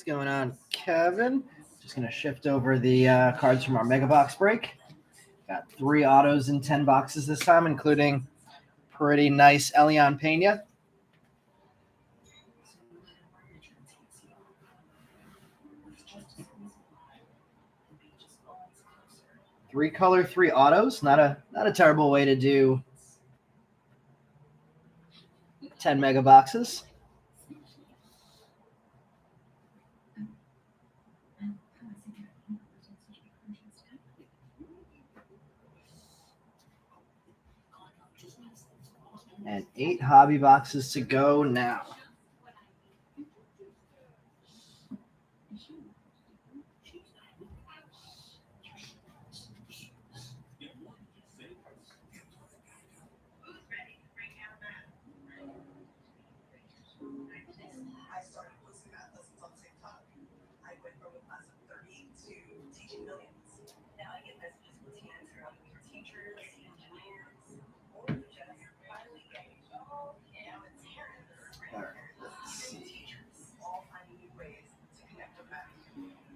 going on, Kevin? Just going to shift over the cards from our mega box break. Got 3 autos in 10 boxes this time, including pretty nice Elian Pena. Three color, 3 autos. Not a terrible way to do 10 mega boxes. And 8 hobby boxes to go now.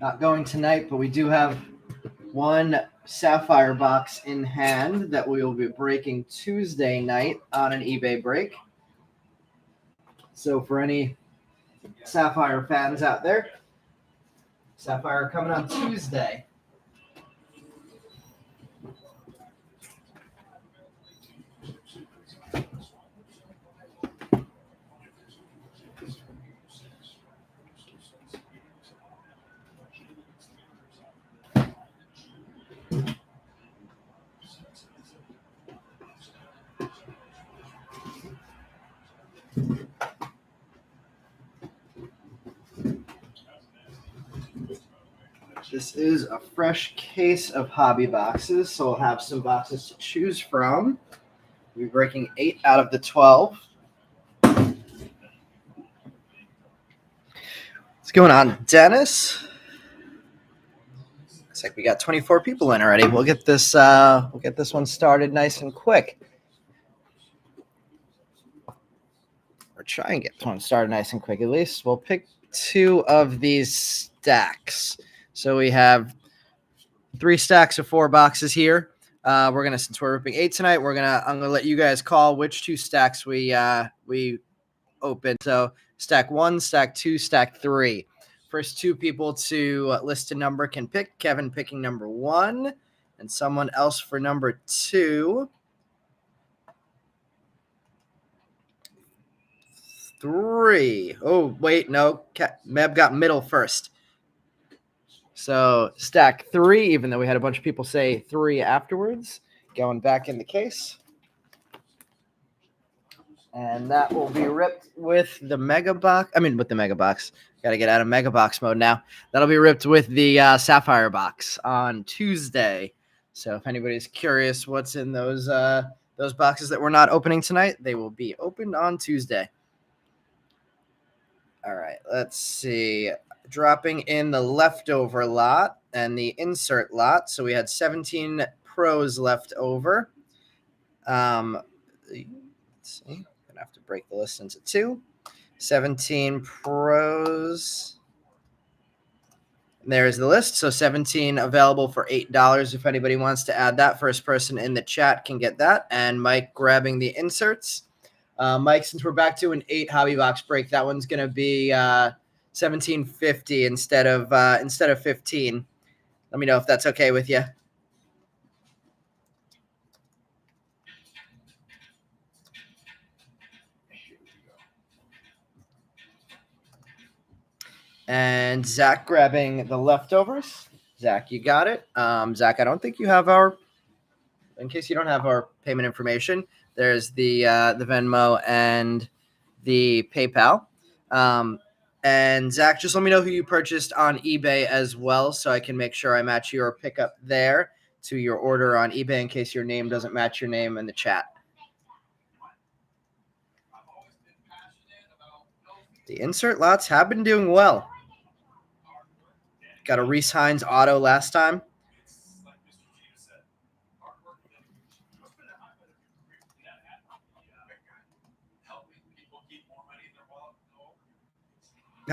Not going tonight, but we do have one Sapphire box in hand that we will be breaking Tuesday night on an eBay break. So for any Sapphire fans out there, Sapphire coming on Tuesday. This is a fresh case of hobby boxes, so we'll have some boxes to choose from. We'll be breaking 8 out of the 12. What's going on, Dennis? Looks like we got 24 people in already. We'll get this one started nice and quick. Or try and get one started nice and quick at least. We'll pick 2 of these stacks. So we have 3 stacks of 4 boxes here. Since we're ripping 8 tonight, I'm gonna let you guys call which 2 stacks we open. So stack 1, stack 2, stack 3. First 2 people to list a number can pick. Kevin picking number 1, and someone else for number 2. 3. Oh wait, no. Meb got middle first. So stack 3, even though we had a bunch of people say 3 afterwards, going back in the case. And that will be ripped with the mega box. Got to get out of mega box mode now. That'll be ripped with the Sapphire box on Tuesday. So if anybody's curious what's in those boxes that we're not opening tonight, they will be opened on Tuesday. All right, let's see. Dropping in the leftover lot and the insert lot. So we had 17 pros left over. Let's see. I'm gonna have to break the list into 2. 17 pros. There's the list. So 17 available for $8. If anybody wants to add that, first person in the chat can get that. And Mike grabbing the inserts. Mike, since we're back to an 8 hobby box break, that one's gonna be $17.50 instead of 15. Let me know if that's okay with you. And Zach grabbing the leftovers. Zach, you got it. Zach, I don't think you have in case you don't have our payment information, there's the Venmo and the PayPal. And Zach, just let me know who you purchased on eBay as well, so I can make sure I match your pickup there to your order on eBay in case your name doesn't match your name in the chat. The insert lots have been doing well. Got a Reese Hines auto last time.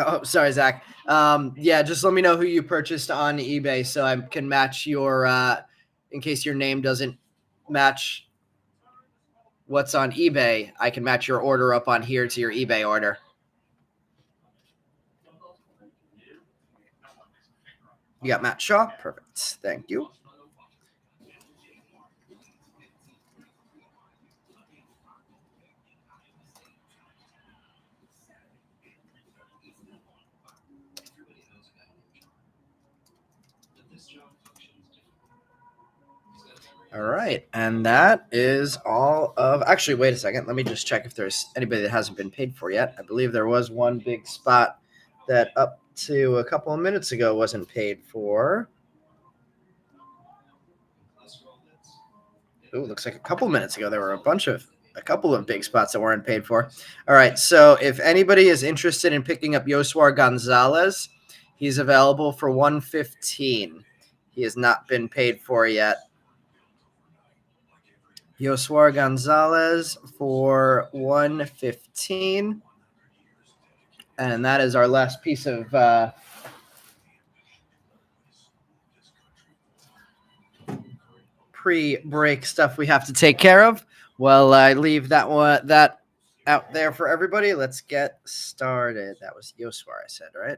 Oh, sorry, Zach. Yeah, just let me know who you purchased on eBay so I can match your, in case your name doesn't match what's on eBay, I can match your order up on here to your eBay order. You got Matt Shaw? Perfect. Thank you. All right. And that is all of. Actually, wait a second. Let me just check if there's anybody that hasn't been paid for yet. I believe there was one big spot that up to a couple of minutes ago wasn't paid for. Ooh, looks like a couple minutes ago there were a couple of big spots that weren't paid for. All right. So if anybody is interested in picking up Yosuar Gonzalez, he's available for 115. He has not been paid for yet. Yosuar Gonzalez for 115. And that is our last piece of pre-break stuff we have to take care of. Well, I leave that out there for everybody. Let's get started. That was Yosuar, I said, right?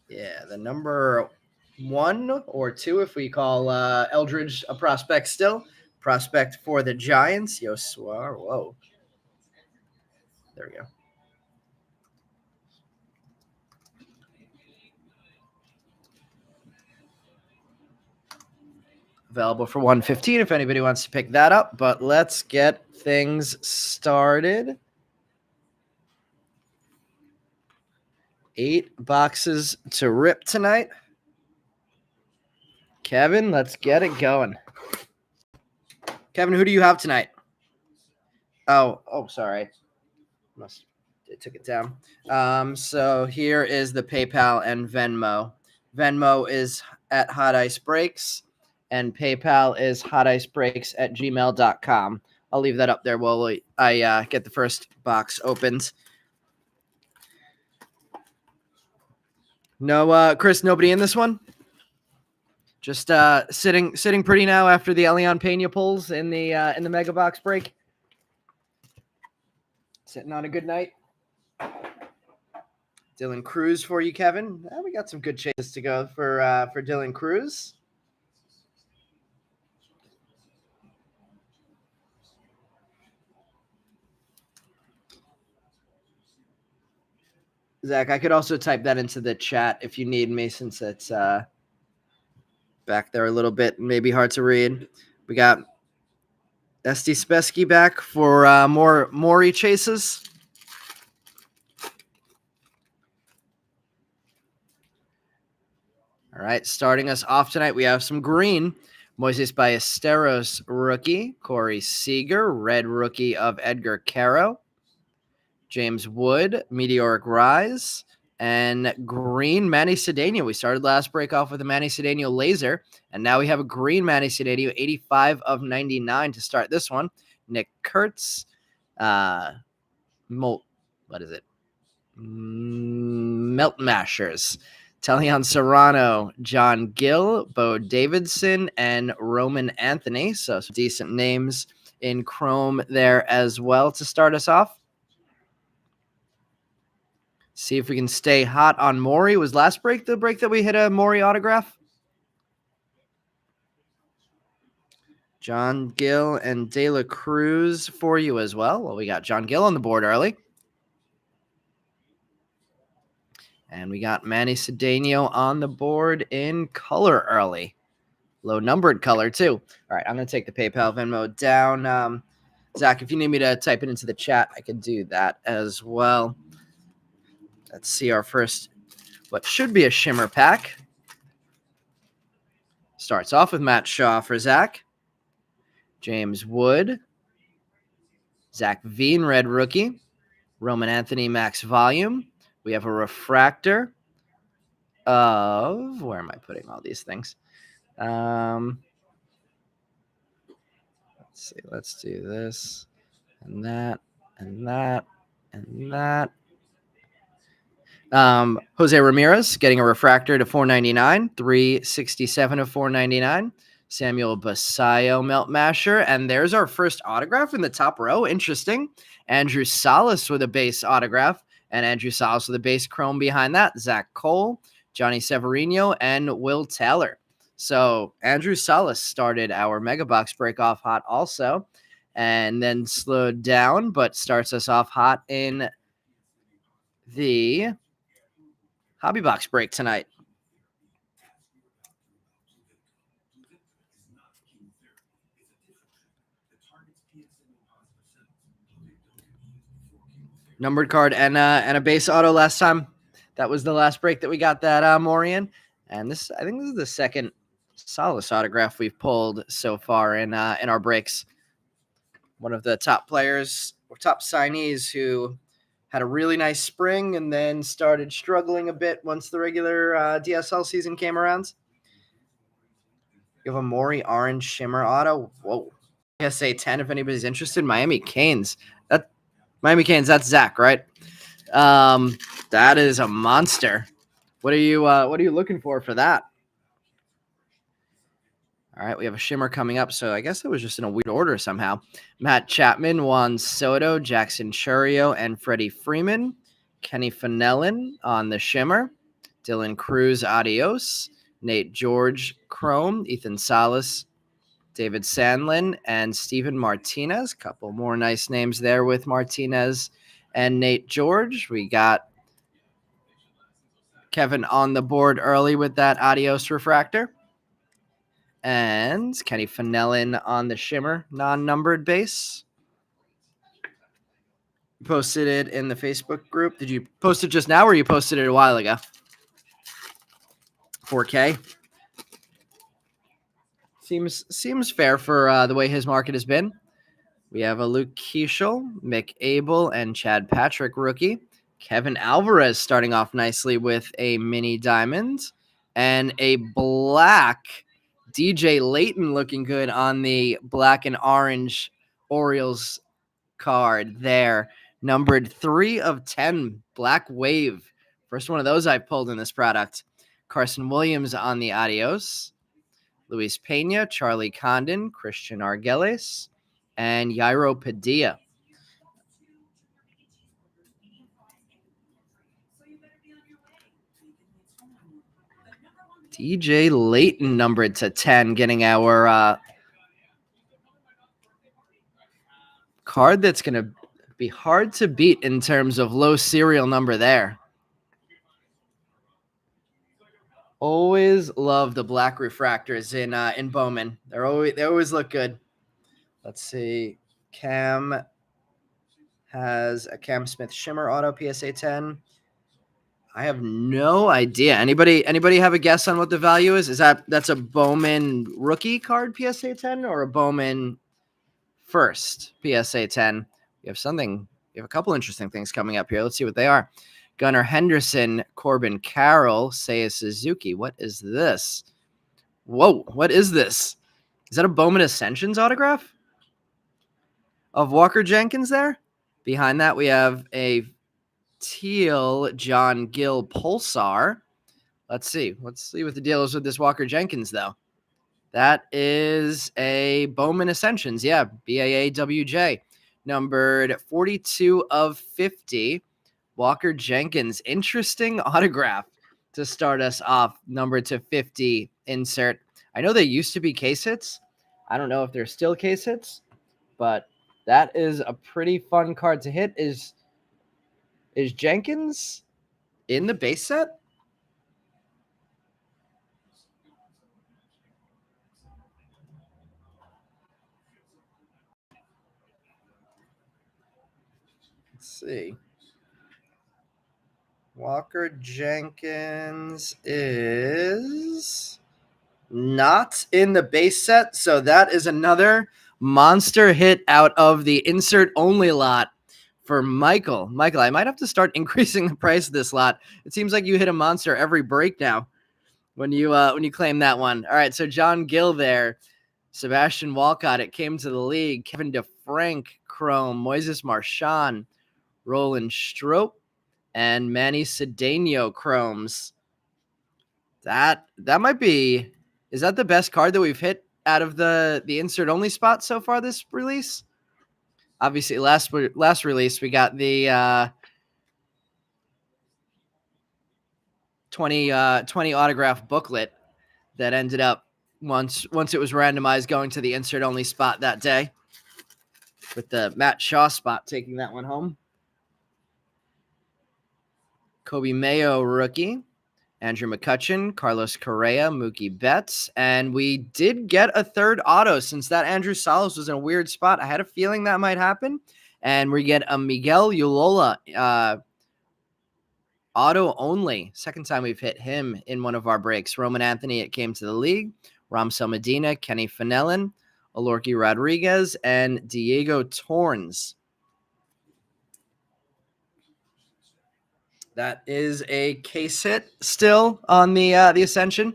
Yeah, the number 1 or 2, if we call Eldridge a prospect still. Prospect for the Giants, Yosuar. Whoa. There we go. Available for 115 if anybody wants to pick that up. But let's get things started. 8 boxes to rip tonight. Kevin, let's get it going. Kevin, who do you have tonight? Oh, sorry. It took it down. So here is the PayPal and Venmo. Venmo is at Hot Ice Breaks, and PayPal is hoticebreaks@gmail.com. I'll leave that up there while I get the first box opened. No, Chris, nobody in this one? Just sitting pretty now after the Elion Pena pulls in the mega box break. Sitting on a good night. Dylan Cruz for you, Kevin. We got some good chases to go for Dylan Cruz. Zach, I could also type that into the chat if you need me, since it's back there a little bit, maybe hard to read. We got Esty Spesky back for more Maury chases. All right, starting us off tonight, we have some green. Moises Ballesteros rookie. Corey Seager, red rookie of Edgar Caro. James Wood, Meteoric Rise. And green Manny Cedeno. We started last break off with a Manny Cedeno laser, and now we have a green Manny Cedeno, 85 of 99 to start this one. Nick Kurtz, what is it? Melt Mashers. Talion Serrano, John Gill, Bo Davidson, and Roman Anthony. So some decent names in Chrome there as well to start us off. See if we can stay hot on Maury. Was last break the break that we hit a Maury autograph? John Gill and De La Cruz for you as well. Well, we got John Gill on the board early. And we got Manny Cedeno on the board in color early. Low numbered color, too. All right, I'm going to take the PayPal Venmo down. Zach, if you need me to type it into the chat, I can do that as well. Let's see our first, what should be a shimmer pack. Starts off with Matt Shaw for Zach. James Wood. Zach Veen, red rookie. Roman Anthony, max volume. We have a refractor of, where am I putting all these things? Let's see. Let's do this and that and that and that Jose Ramirez getting a refractor to 499, 367 of 499. Samuel Basayo Melt Masher. And there's our first autograph in the top row. Interesting. Andrew Salas with a base autograph. And Andrew Salas with a base chrome behind that. Zach Cole, Johnny Severino, and Will Taylor. So Andrew Salas started our Mega Box break off hot also. And then slowed down, but starts us off hot in the Hobby Box break tonight. Numbered card and a base auto last time. That was the last break that we got that Morian. And this, I think this is the second Salas autograph we've pulled so far in our breaks. One of the top players or top signees who had a really nice spring and then started struggling a bit once the regular DSL season came around. You have a Maury Orange Shimmer auto. Whoa. PSA 10 if anybody's interested. Miami Canes. That's Zach, right? That is a monster. What are you looking for that? All right, we have a shimmer coming up, so I guess it was just in a weird order somehow. Matt Chapman, Juan Soto, Jackson Churio, and Freddie Freeman. Kenny Fenelon on the shimmer. Dylan Cruz, Adios. Nate George, Chrome. Ethan Salas, David Sandlin, and Steven Martinez. Couple more nice names there with Martinez and Nate George. We got Kevin on the board early with that Adios refractor. And Kenny Fenelon on the shimmer, non-numbered base. Posted it in the Facebook group. Did you post it just now or you posted it a while ago? 4K. Seems fair for the way his market has been. We have a Luke Keeschel, Mick Abel, and Chad Patrick rookie. Kevin Alvarez starting off nicely with a mini diamond. And a black DJ Layton looking good on the black and orange Orioles card there. Numbered 3 of 10, Black Wave. First one of those I've pulled in this product. Carson Williams on the Adios. Luis Pena, Charlie Condon, Christian Argeles, and Yairo Padilla. DJ Layton numbered to 10, getting our card that's going to be hard to beat in terms of low serial number there. Always love the black refractors in Bowman. They always look good. Let's see. Cam has a Cam Smith Shimmer auto PSA 10. I have no idea. Anybody have a guess on what the value is? That's a Bowman rookie card PSA 10 or a Bowman first PSA 10? We have a couple interesting things coming up here. Let's see what they are. Gunnar Henderson, Corbin Carroll, Seiya Suzuki. What is this? Whoa, what is this? Is that a Bowman Ascensions autograph of Walker Jenkins there? Behind that, we have a teal John Gill Pulsar. Let's see what the deal is with this Walker Jenkins, though. That is a Bowman Ascensions. Yeah, BAAWJ. Numbered 42 of 50. Walker Jenkins. Interesting autograph to start us off. Numbered to 50 insert. I know they used to be case hits. I don't know if they're still case hits, but that is a pretty fun card to hit. Is Jenkins in the base set? Let's see. Walker Jenkins is not in the base set, so that is another monster hit out of the insert only lot for Michael. Michael, I might have to start increasing the price of this lot. It seems like you hit a monster every break now when you claim that one. All right, so John Gill there, Sebastian Walcott, it came to the league, Kevin DeFrank, Chrome, Moises Marchand, Roland Stroop, and Manny Cedeno chromes. That might be. Is that the best card that we've hit out of the insert only spot so far this release? Obviously, last release we got the 20 autograph booklet that ended up once it was randomized going to the insert only spot that day, with the Matt Shaw spot taking that one home. Kobe Mayo rookie, Andrew McCutchen, Carlos Correa, Mookie Betts, and we did get a third auto since that Andrew Salas was in a weird spot. I had a feeling that might happen, and we get a Miguel Ulola auto only. Second time we've hit him in one of our breaks. Roman Anthony, it came to the league. Ramsel Medina, Kenny Fenelon, Alorki Rodriguez, and Diego Torns. That is a case hit still on the Ascension.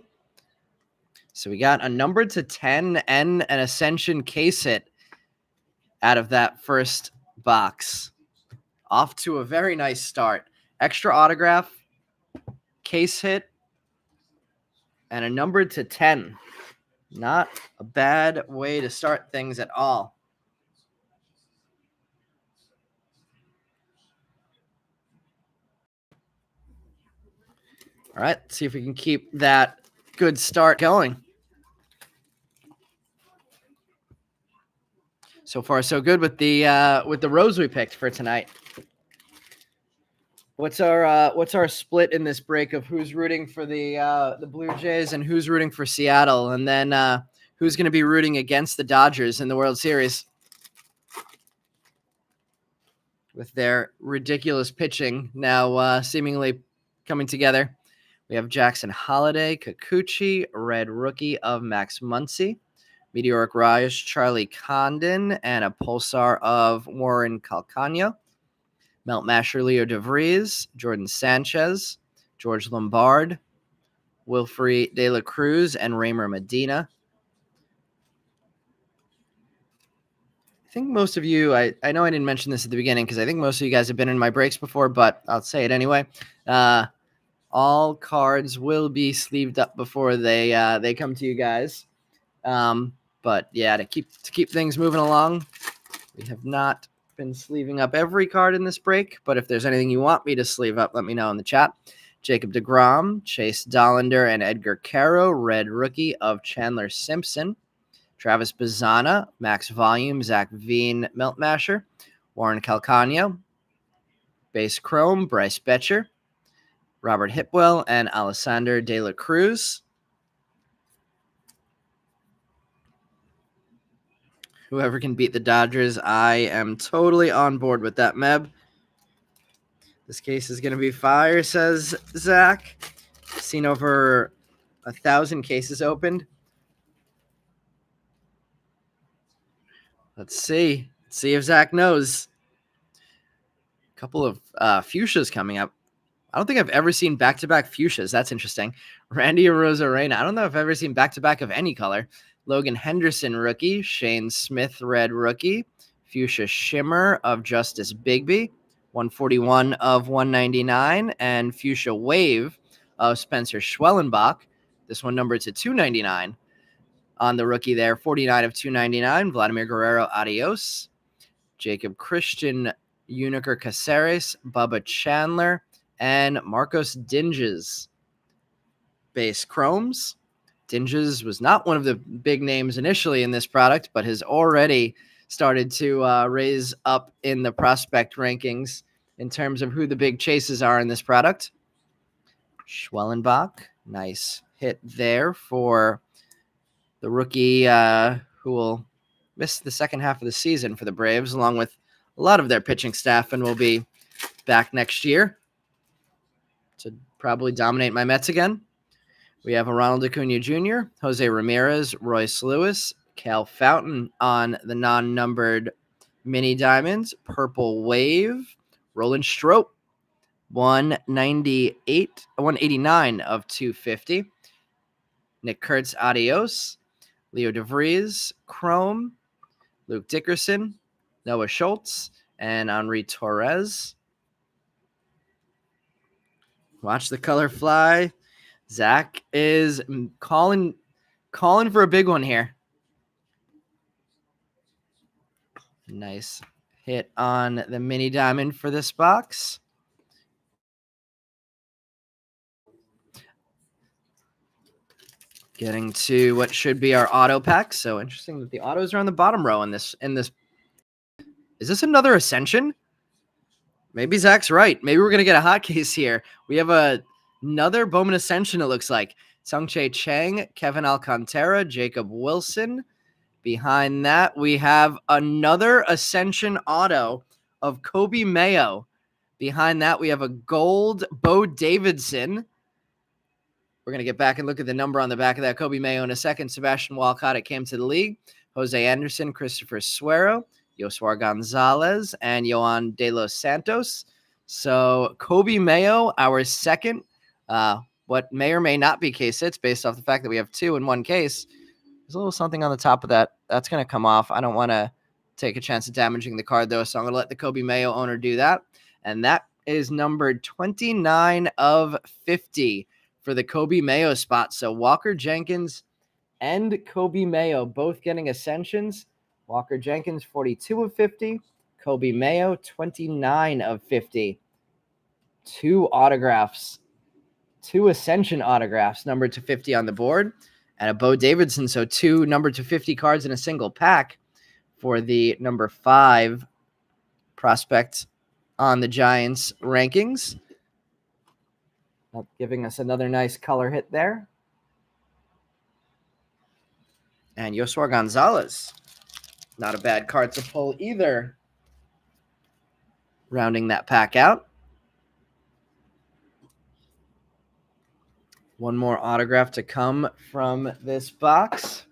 So we got a number to 10 and an Ascension case hit out of that first box. Off to a very nice start. Extra autograph, case hit, and a number to 10. Not a bad way to start things at all. All right, let's see if we can keep that good start going. So far, so good with the rows we picked for tonight. What's our split in this break of who's rooting for the Blue Jays and who's rooting for Seattle, and then who's going to be rooting against the Dodgers in the World Series with their ridiculous pitching now seemingly coming together. We have Jackson Holiday, Kikuchi, red rookie of Max Muncy, Meteoric Rise, Charlie Condon, and a Pulsar of Warren Calcano, Melt Masher, Leo DeVries, Jordan Sanchez, George Lombard, Wilfrey De La Cruz, and Raymer Medina. I think most of you, I know I didn't mention this at the beginning because I think most of you guys have been in my breaks before, but I'll say it anyway. All cards will be sleeved up before they come to you guys. But yeah, to keep things moving along, we have not been sleeving up every card in this break, but if there's anything you want me to sleeve up, let me know in the chat. Jacob deGrom, Chase Dollander, and Edgar Caro, red rookie of Chandler Simpson, Travis Bazzana, Max Volume, Zach Veen, Melt Masher, Warren Calcano, base chrome, Bryce Betcher, Robert Hipwell, and Alessander De La Cruz. Whoever can beat the Dodgers, I am totally on board with that, Meb. This case is going to be fire, says Zach. Seen over 1,000 cases opened. Let's see. Let's see if Zach knows. A couple of fuchsias coming up. I don't think I've ever seen back-to-back fuchsias. That's interesting. Randy Arozarena. I don't know if I've ever seen back-to-back of any color. Logan Henderson, rookie. Shane Smith, red rookie. Fuchsia Shimmer of Justice Bigby. 141 of 199. And Fuchsia Wave of Spencer Schwellenbach. This one numbered to 299 on the rookie there. 49 of 299. Vladimir Guerrero, adios. Jacob Christian, Uniker Caceres, Bubba Chandler, and Marcos Dinges. Base chromes. Dinges was not one of the big names initially in this product, but has already started to raise up in the prospect rankings in terms of who the big chases are in this product. Schwellenbach, nice hit there for the rookie who will miss the second half of the season for the Braves, along with a lot of their pitching staff, and will be back next year to probably dominate my Mets again. We have a Ronald Acuna Jr., Jose Ramirez, Royce Lewis, Cal Fountain on the non-numbered mini diamonds, Purple Wave, Roland Strop, 189 of 250. Nick Kurtz, adios. Leo DeVries, Chrome, Luke Dickerson, Noah Schultz, and Henri Torres. Watch the color fly. Zach is calling for a big one here. Nice hit on the mini diamond for this box. Getting to what should be our auto pack. So interesting that the autos are on the bottom row in this. Is this another Ascension? Maybe Zach's right. Maybe we're going to get a hot case here. We have another Bowman Ascension, it looks like. Sungchae Chang, Kevin Alcantara, Jacob Wilson. Behind that, we have another Ascension auto of Kobe Mayo. Behind that, we have a gold Bo Davidson. We're going to get back and look at the number on the back of that Kobe Mayo in a second. Sebastian Walcott, it came to the league. Jose Anderson, Christopher Suero, Yosuar Gonzalez, and Yohan De Los Santos. So Kobe Mayo, our second, what may or may not be case hits based off the fact that we have 2 in 1 case. There's a little something on the top of that. That's going to come off. I don't want to take a chance of damaging the card, though, so I'm going to let the Kobe Mayo owner do that. And that is numbered 29 of 50 for the Kobe Mayo spot. So Walker Jenkins and Kobe Mayo both getting Ascensions. Walker Jenkins, 42 of 50. Kobe Mayo, 29 of 50. 2 autographs. 2 Ascension autographs numbered to 50 on the board. And a Bo Davidson, so 2 numbered to 50 cards in a single pack for the number 5 prospect on the Giants rankings. Giving us another nice color hit there. And Yosuar Gonzalez, not a bad card to pull either. Rounding that pack out. One more autograph to come from this box.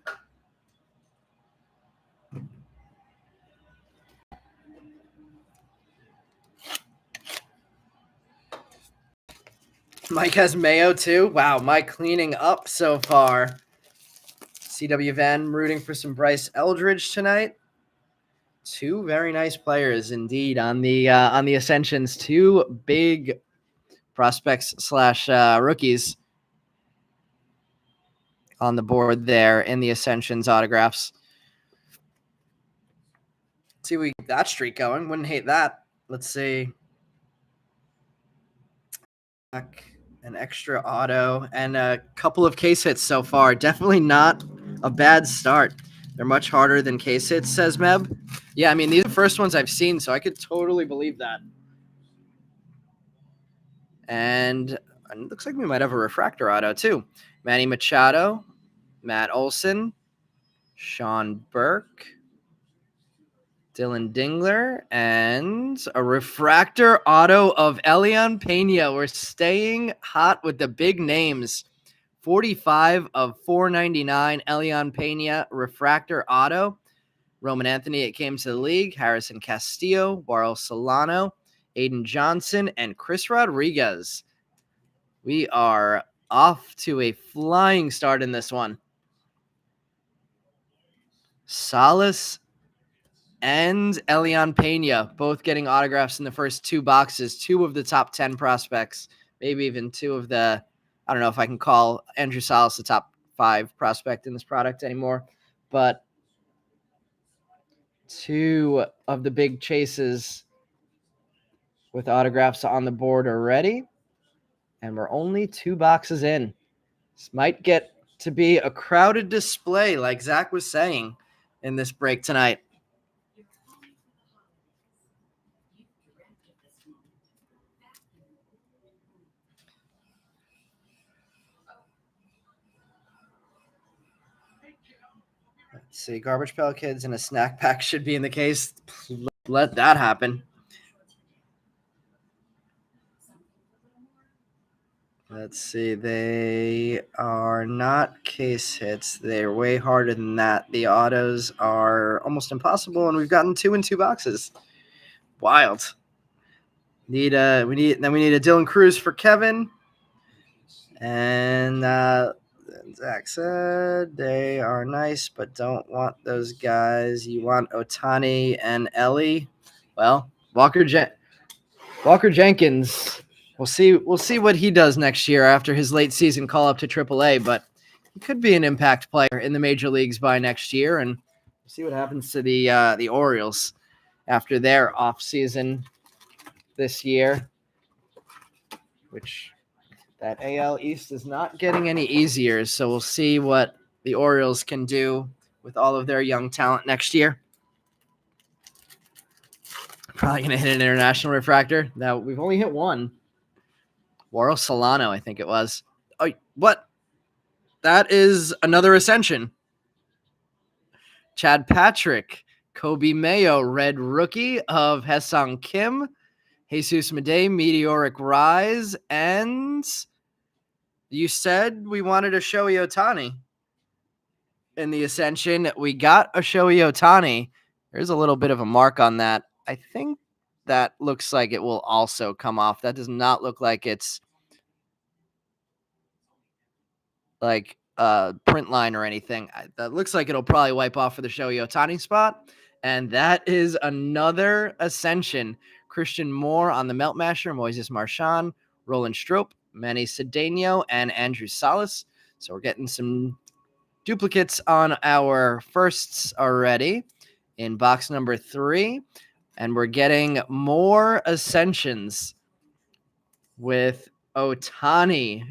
Mike has Mayo too. Wow, Mike cleaning up so far. CW Van rooting for some Bryce Eldridge tonight. 2 very nice players indeed on the Ascensions. 2 big prospects / rookies on the board there in the Ascensions autographs. Let's see if we get that streak going. Wouldn't hate that. Let's see. An extra auto and a couple of case hits so far. Definitely not a bad start. They're much harder than case hits, says Meb. Yeah, I mean, these are the first ones I've seen, so I could totally believe that. And it looks like we might have a refractor auto, too. Manny Machado, Matt Olson, Sean Burke, Dylan Dingler, and a refractor auto of Elian Pena. We're staying hot with the big names. 45 of 499, Elian Pena, refractor auto. Roman Anthony, it came to the league. Harrison Castillo, Warl Solano, Aiden Johnson, and Chris Rodriguez. We are off to a flying start in this one. Salas and Elian Pena both getting autographs in the first 2 boxes. 2 of the top 10 prospects, maybe even 2 of the, I don't know if I can call Andrew Salas the top 5 prospect in this product anymore, but 2 of the big chases with autographs on the board already. And we're only 2 boxes in. This might get to be a crowded display, like Zach was saying in this break tonight. Let's see, Garbage Pail Kids and a snack pack should be in the case. Let that happen. Let's see, they are not case hits. They're way harder than that. The autos are almost impossible, and we've gotten 2 in 2 boxes. Wild. We need a Dylan Cruz for Kevin. And Zach said they are nice, but don't want those guys. You want Otani and Ellie. Well, Walker Jenkins We'll see what he does next year after his late season call up to AAA, but he could be an impact player in the major leagues by next year, and we'll see what happens to the Orioles after their off season this year, which that AL East is not getting any easier. So we'll see what the Orioles can do with all of their young talent next year. Probably going to hit an international refractor. Now, we've only hit one. Waro Solano, I think it was. Oh, what? That is another Ascension. Chad Patrick, Kobe Mayo, red rookie of Haesung Kim, Jesus Madej, meteoric rise, and you said we wanted a Shohei Ohtani in the Ascension. We got a Shohei Ohtani. There's a little bit of a mark on that. I think that looks like it will also come off. That does not look like it's like a print line or anything. That looks like it'll probably wipe off for the Shohei Ohtani spot. And that is another Ascension. Christian Moore on the Melt Masher, Moises Marchand, Roland Strop, Manny Cedeno, and Andrew Salas. So we're getting some duplicates on our firsts already in box number 3. And we're getting more Ascensions with Ohtani.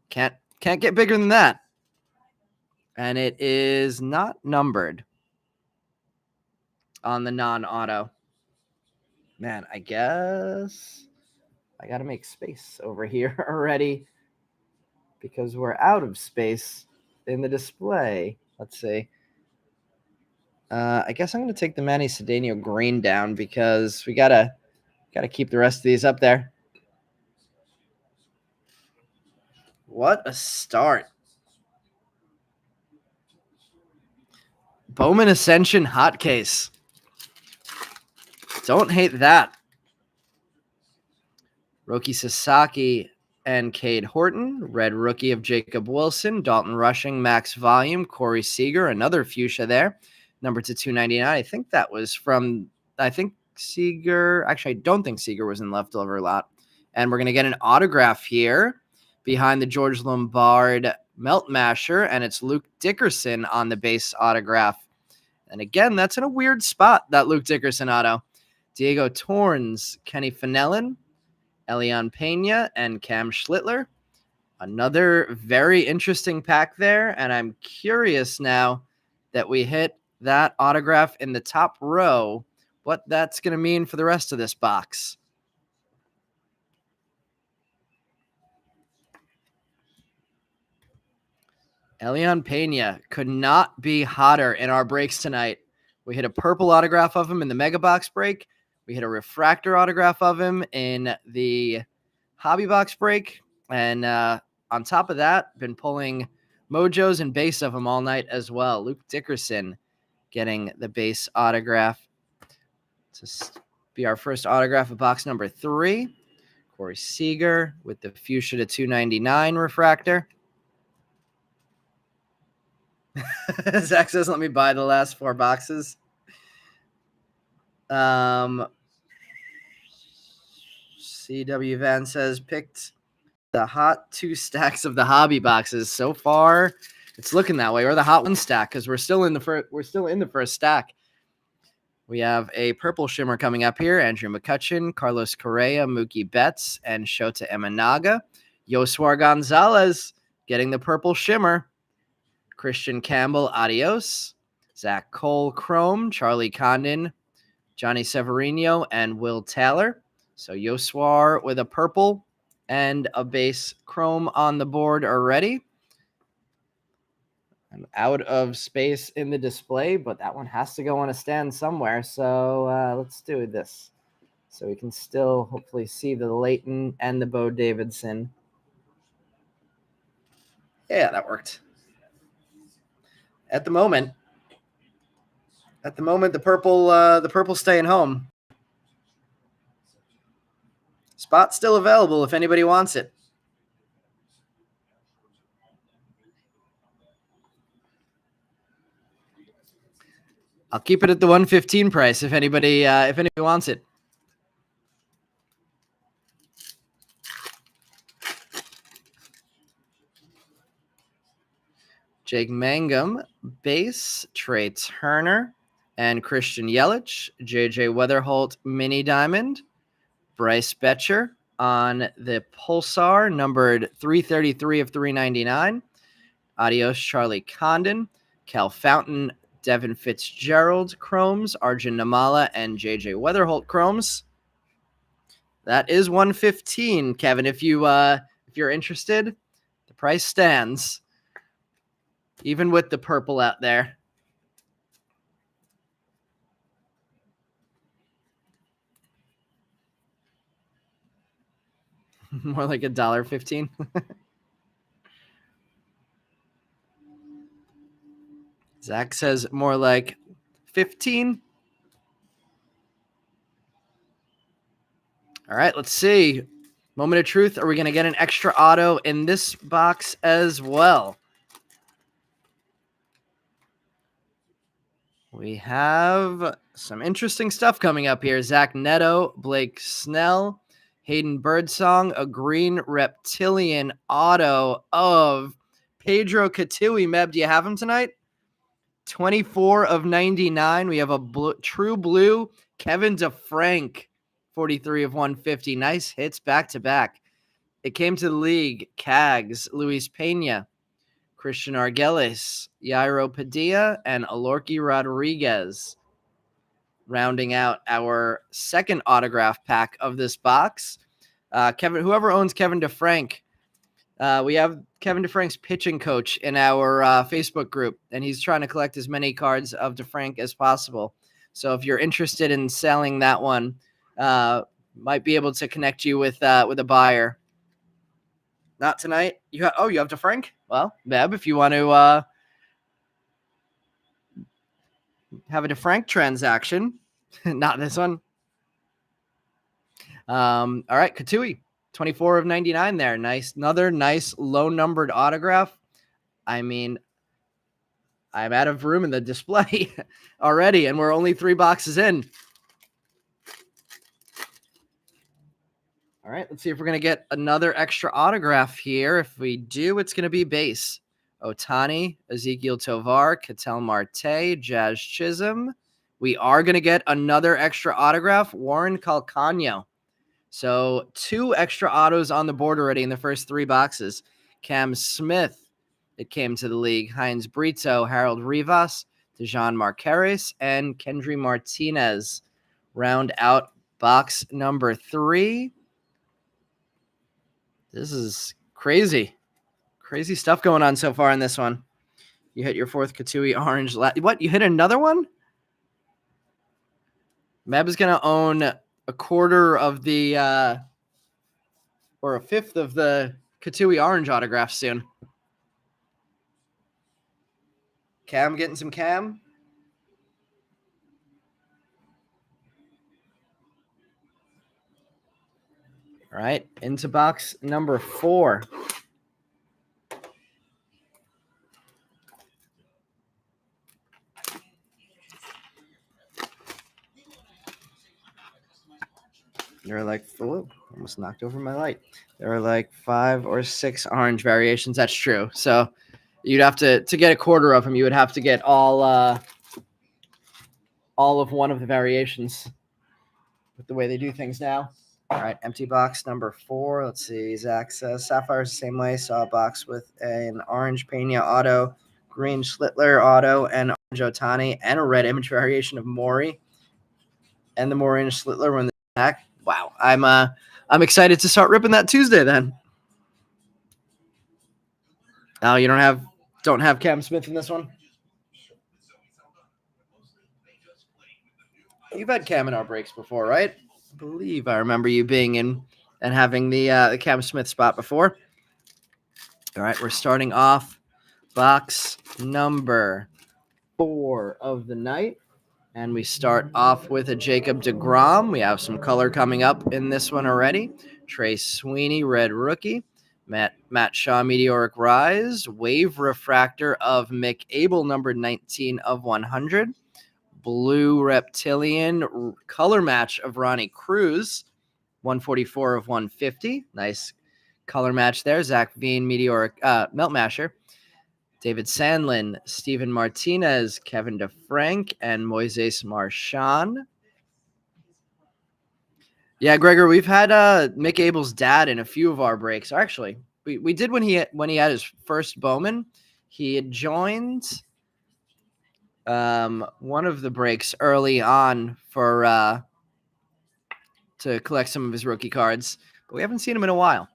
Can't get bigger than that. And it is not numbered on the non-auto. Man, I guess I got to make space over here already because we're out of space in the display. Let's see. I guess I'm going to take the Manny Cedeno green down because we got to keep the rest of these up there. What a start. Bowman Ascension hot case. Don't hate that. Roki Sasaki and Cade Horton. Red rookie of Jacob Wilson. Dalton Rushing, max volume. Corey Seager, another fuchsia there. Number to 299. I think that was from, Seager. Actually, I don't think Seager was in leftover lot. And we're going to get an autograph here behind the George Lombard Melt Masher. And it's Luke Dickerson on the base autograph. And again, that's in a weird spot, that Luke Dickerson auto. Diego Torrens, Kenny Fenelon, Elian Pena, and Cam Schlittler. Another very interesting pack there, and I'm curious now that we hit that autograph in the top row, what that's going to mean for the rest of this box. Elian Pena could not be hotter in our breaks tonight. We hit a purple autograph of him in the Mega Box break. We hit a refractor autograph of him in the Hobby Box break. And on top of that, been pulling mojos and base of him all night as well. Luke Dickerson getting the base autograph. To be our first autograph of box number 3. Corey Seager with the Fuchsia to 299 refractor. Zach says, let me buy the last 4 boxes. CW Van says, picked the hot 2 stacks of the hobby boxes. So far, it's looking that way. Or the hot 1 stack, because we're still in the first stack. We have a purple shimmer coming up here. Andrew McCutcheon, Carlos Correa, Mookie Betts, and Shota Imanaga. Yoswar Gonzalez getting the purple shimmer. Christian Campbell, adios. Zach Cole, chrome. Charlie Condon, Johnny Severino, and Will Taylor. So Yoswar with a purple and a base chrome on the board already. I'm out of space in the display, but that one has to go on a stand somewhere. So let's do this so we can still hopefully see the Leighton and the Bo Davidson. Yeah, that worked. At the moment, the purple staying home. Spot still available if anybody wants it. I'll keep it at the 115 price if anybody wants it. Jake Mangum, base, Trey Turner, and Christian Yelich. JJ Weatherholt, mini diamond. Bryce Betcher on the Pulsar, numbered 333 of 399. Adios, Charlie Condon. Cal Fountain, Devin Fitzgerald chromes, Arjun Namala, and JJ Weatherholt chromes. That is 115, Kevin. If you're interested, the price stands, even with the purple out there. More like $1.15. Zach says more like 15. All right, let's see. Moment of truth. Are we going to get an extra auto in this box as well? We have some interesting stuff coming up here. Zach Neto, Blake Snell, Hayden Birdsong, a green reptilian auto of Pedro Katui. Meb, do you have him tonight? 24 of 99. We have a true blue Kevin DeFrank, 43 of 150. Nice hits back to back. It came to the league. Cags, Luis Pena, Christian Argelis, Yairo Padilla, and Alorki Rodriguez. Rounding out our second autograph pack of this box. Whoever owns Kevin DeFrank, we have Kevin DeFrank's pitching coach in our Facebook group, and he's trying to collect as many cards of DeFrank as possible. So if you're interested in selling that one, might be able to connect you with a buyer. Not tonight. You have DeFrank? Well, Meb, if you want to have a DeFrank transaction, not this one. All right, Katui, 24 of 99 there. Nice. Another nice low-numbered autograph. I mean, I'm out of room in the display already, and we're only 3 boxes in. All right, let's see if we're going to get another extra autograph here. If we do, it's going to be base. Otani, Ezekiel Tovar, Ketel Marte, Jazz Chisholm. We are going to get another extra autograph, Warren Calcano. So 2 extra autos on the board already in the first 3 boxes. Cam Smith, it came to the league. Heinz Brito, Harold Rivas, Dejan Marquez, and Kendry Martinez. Round out box number 3. This is crazy. Crazy stuff going on so far in this one. You hit your 4th Katui orange. What? You hit another one? Meb is going to own a quarter of the, or a 5th of the Katui orange autographs soon. Cam getting some Cam. All right, into box number 4. There are like, almost knocked over my light. There are like 5 or 6 orange variations. That's true. So you'd have to get a quarter of them, you would have to get all of one of the variations with the way they do things now. All right, empty box number 4. Let's see. Zach says Sapphire's the same way. Saw a box with an orange Pena auto, green Schlittler auto, and orange Otani, and a red image variation of Maury. And the orange Schlittler were in the pack. Wow, I'm excited to start ripping that Tuesday then. Oh, you don't have Cam Smith in this one? You've had Cam in our breaks before, right? I believe I remember you being in and having the Cam Smith spot before. All right, we're starting off box number 4 of the night. And we start off with a Jacob deGrom. We have some color coming up in this one already. Trey Sweeney, red rookie. Matt Shaw, meteoric rise. Wave refractor of Mick Abel, number 19 of 100. Blue reptilian color match of Ronnie Cruz, 144 of 150. Nice color match there. Zach Veen, meteoric melt masher. David Sandlin, Steven Martinez, Kevin DeFrank, and Moises Marchand. Yeah, Gregor, we've had Mick Abel's dad in a few of our breaks. Actually, we did when he had his first Bowman. He had joined one of the breaks early on for to collect some of his rookie cards, but we haven't seen him in a while.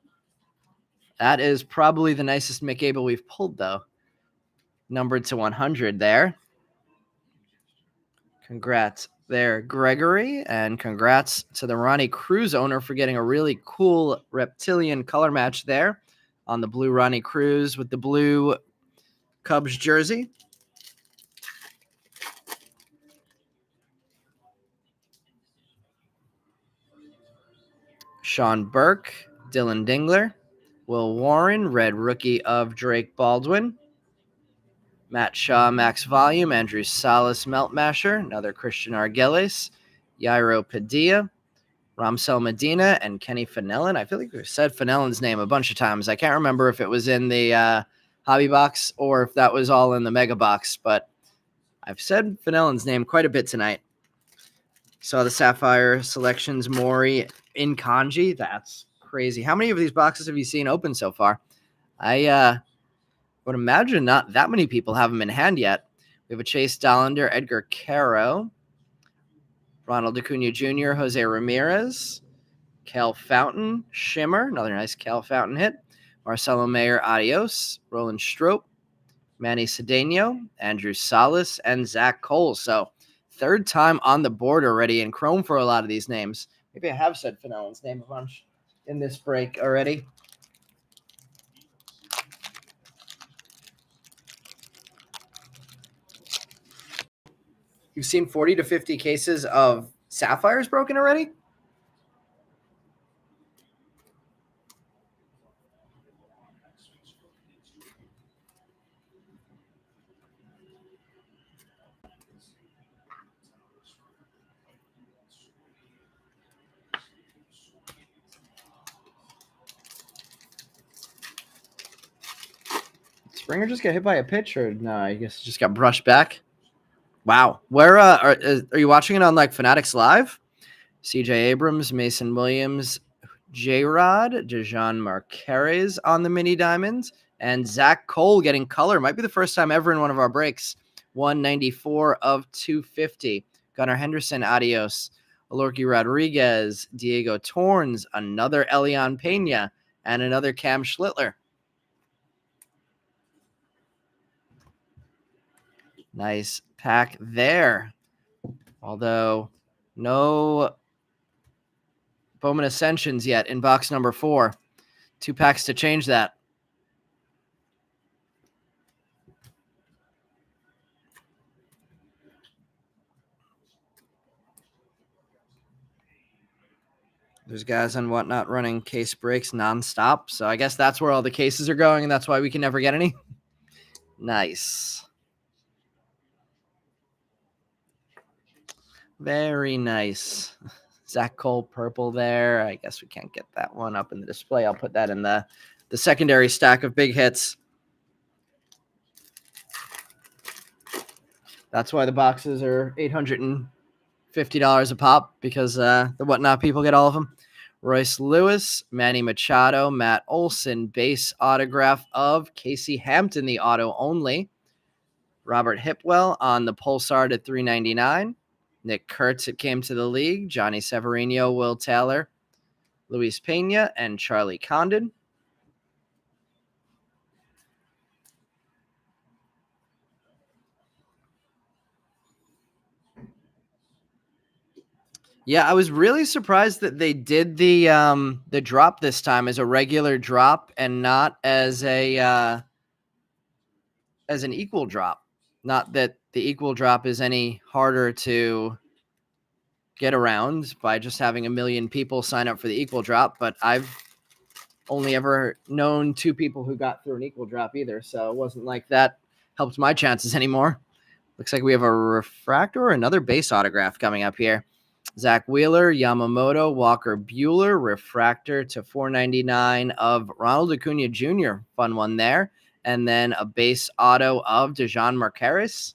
That is probably the nicest Mick Abel we've pulled, though. Numbered to 100 there. Congrats there, Gregory, and congrats to the Ronnie Cruz owner for getting a really cool reptilian color match there on the blue Ronnie Cruz with the blue Cubs jersey. Sean Burke, Dylan Dingler, Will Warren, red rookie of Drake Baldwin, Matt Shaw, Max Volume, Andrew Salas, Melt Masher, another Christian Argelis, Yairo Padilla, Ramsel Medina, and Kenny Fenelon. I feel like we've said Fenelon's name a bunch of times. I can't remember if it was in the hobby box or if that was all in the mega box, but I've said Fenelon's name quite a bit tonight. Saw the Sapphire Selections Mori in kanji. That's crazy. How many of these boxes have you seen open so far? I would imagine not that many people have them in hand yet. We have a Chase Dollander, Edgar Caro, Ronald Acuna Jr., Jose Ramirez, Cal Fountain, Shimmer, another nice Cal Fountain hit, Marcelo Mayer, Adios, Roland Strope, Manny Cedeno, Andrew Salas, and Zach Cole. So third time on the board already in Chrome for a lot of these names. Maybe I have said Fenelon's name a bunch in this break already. You've seen 40 to 50 cases of Sapphires broken already? Springer just got hit by a pitch, or no? I guess it just got brushed back. Wow. Where are you watching it on like Fanatics Live? CJ Abrams, Mason Williams, J-Rod, Dejan Marquez on the mini diamonds, and Zach Cole getting color. Might be the first time ever in one of our breaks. 194 of 250. Gunnar Henderson, adios. Alorki Rodriguez, Diego Torns, another Elian Pena, and another Cam Schlittler. Nice pack there. Although no Bowman Ascensions yet in box number 4. 2 packs to change that. There's guys on Whatnot running case breaks nonstop. So I guess that's where all the cases are going, and that's why we can never get any. Nice. Very nice. Zach Cole purple there. I guess we can't get that one up in the display. I'll put that in the secondary stack of big hits. That's why the boxes are $850 a pop, because the Whatnot people get all of them. Royce Lewis, Manny Machado, Matt Olson, base autograph of Casey Hampton, the auto only. Robert Hipwell on the Pulsar at $399. Nick Kurtz, it came to the league. Johnny Severino, Will Taylor, Luis Pena, and Charlie Condon. Yeah, I was really surprised that they did the drop this time as a regular drop and not as an equal drop. Not that the equal drop is any harder to get around by just having a million people sign up for the equal drop, but I've only ever known 2 people who got through an equal drop either, so it wasn't like that helped my chances anymore. Looks like we have a refractor or another base autograph coming up here. Zach Wheeler, Yamamoto, Walker Buehler, refractor to $499 of Ronald Acuna Jr. Fun one there. and then a base auto of Dejan Marquez.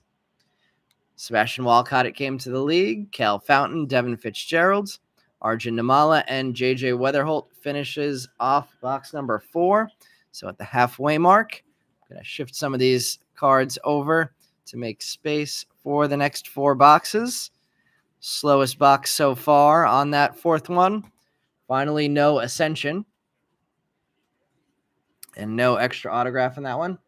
Sebastian Walcott, it came to the league. Cal Fountain, Devin Fitzgerald, Arjun Namala, and JJ Weatherholt finishes off box number 4. So at the halfway mark, I'm going to shift some of these cards over to make space for the next 4 boxes. Slowest box so far on that 4th one. Finally, no Ascension. And no extra autograph in that one.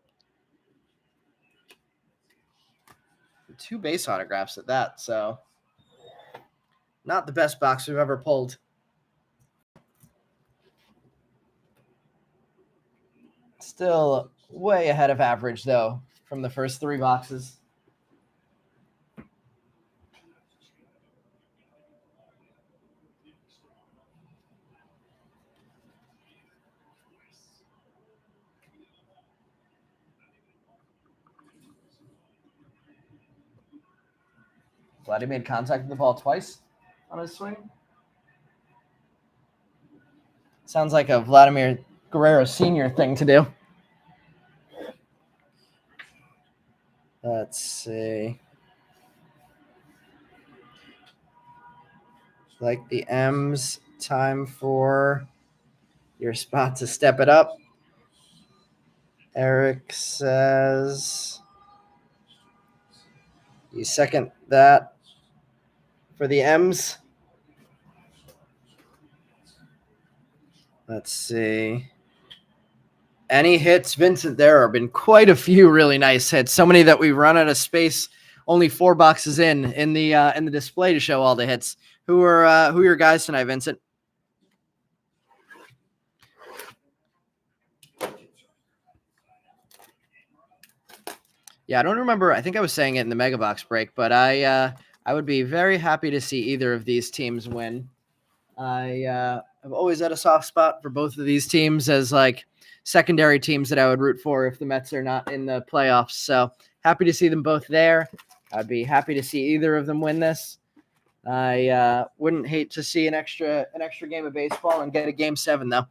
2 base autographs at that, so not the best box we've ever pulled. Still way ahead of average, though, from the first 3 boxes. Vladdy made contact with the ball twice on his swing. Sounds like a Vladimir Guerrero Sr. thing to do. Let's see. Like the M's, time for your spot to step it up. Eric says you second that for the M's. Let's see. Any hits, Vincent? There have been quite a few really nice hits. So many that we run out of space. Only 4 boxes in the display to show all the hits. Who are your guys tonight, Vincent? Yeah, I don't remember. I think I was saying it in the Mega Box break, but I would be very happy to see either of these teams win. I have always had a soft spot for both of these teams as like secondary teams that I would root for if the Mets are not in the playoffs. So happy to see them both there. I'd be happy to see either of them win this. I wouldn't hate to see an extra game of baseball and get a Game 7 though.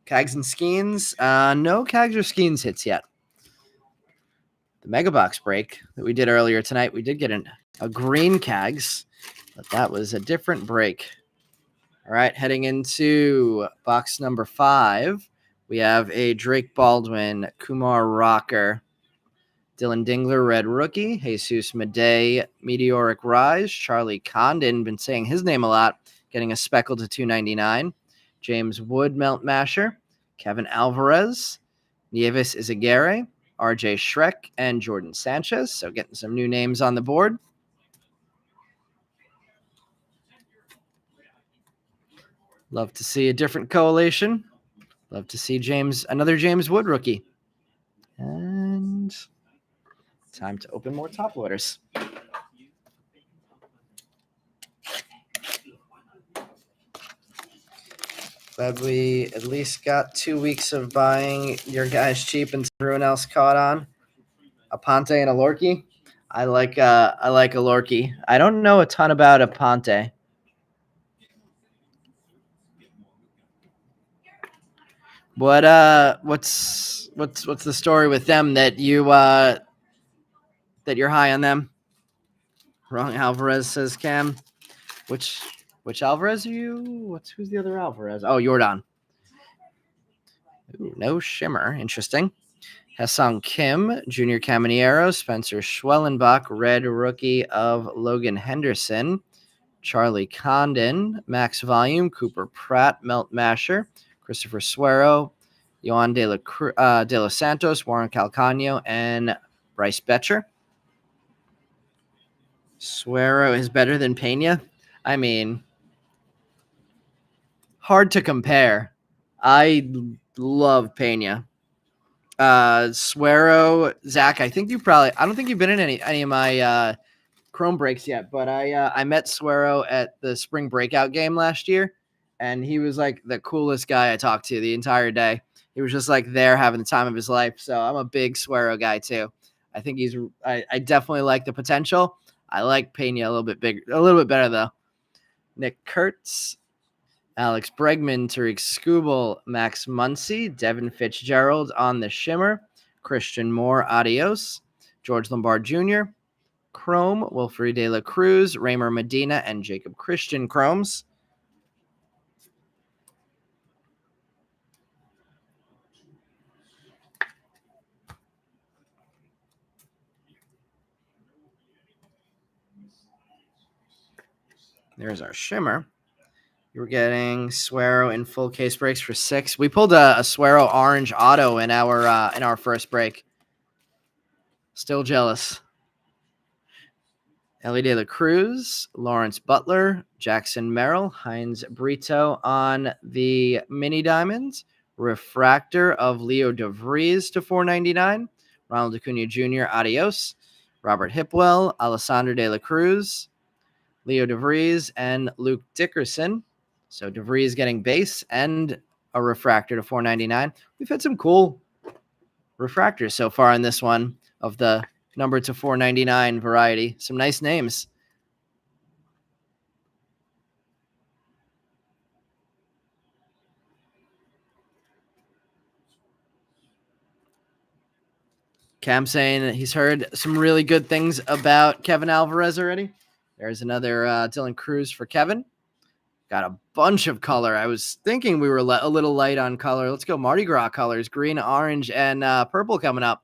Cags and Skeens, no Cags or Skeens hits yet. The Mega Box break that we did earlier tonight, we did get a green Cags, but that was a different break. All right, heading into box number 5, we have a Drake Baldwin, Kumar Rocker, Dylan Dingler, Red Rookie, Jesus Madej, Meteoric Rise, Charlie Condon, been saying his name a lot, getting a speckle to 299, James Wood, Melt Masher, Kevin Alvarez, Nieves Izaguirre, RJ Shrek, and Jordan Sanchez. So getting some new names on the board. Love to see a different collation. Love to see another James Wood rookie. And time to open more top loaders. Glad we at least got 2 weeks of buying your guys cheap and everyone else caught on. Aponte and Alorki. I like Alorki. I don't know a ton about Aponte. What's the story with them that you're high on them? Wrong Alvarez, says Cam. Which Alvarez are you? Who's the other Alvarez? Oh, Jordan. Ooh, no shimmer. Interesting. Haesung Kim, Junior Caminero, Spencer Schwellenbach, red rookie of Logan Henderson, Charlie Condon, Max Volume, Cooper Pratt, Melt Masher, Christopher Suero, Yohan De Los Santos, Warren Calcano, and Bryce Betcher. Suero is better than Pena? I mean, hard to compare. I love Pena. Suero, Zach, I don't think you've been in any of my Chrome breaks yet, but I met Suero at the spring breakout game last year, and he was like the coolest guy I talked to the entire day. He was just like there having the time of his life. So I'm a big Suero guy too. I think I definitely like the potential. I like Pena a little bit better though. Nick Kurtz, Alex Bregman, Tariq Skubal, Max Muncy, Devin Fitzgerald on the shimmer, Christian Moore, adios, George Lombard Jr., Chrome, Wilfred De La Cruz, Raymer Medina, and Jacob Christian Chromes. There's our shimmer. You were getting Suero in full case breaks for 6. We pulled a Suero orange auto in our first break. Still jealous. Ellie De La Cruz, Lawrence Butler, Jackson Merrill, Heinz Brito on the mini diamonds. Refractor of Leo DeVries to 499. Ronald Acuna Jr., adios. Robert Hipwell, Alessandro De La Cruz, Leo DeVries, and Luke Dickerson. So DeVries getting base and a refractor to 499. We've had some cool refractors so far in this one of the number to 499 variety. Some nice names. Cam saying he's heard some really good things about Kevin Alvarez already. There's another Dylan Cruz for Kevin. Got a bunch of color. I was thinking we were a little light on color. Let's go Mardi Gras colors, green, orange, and purple coming up.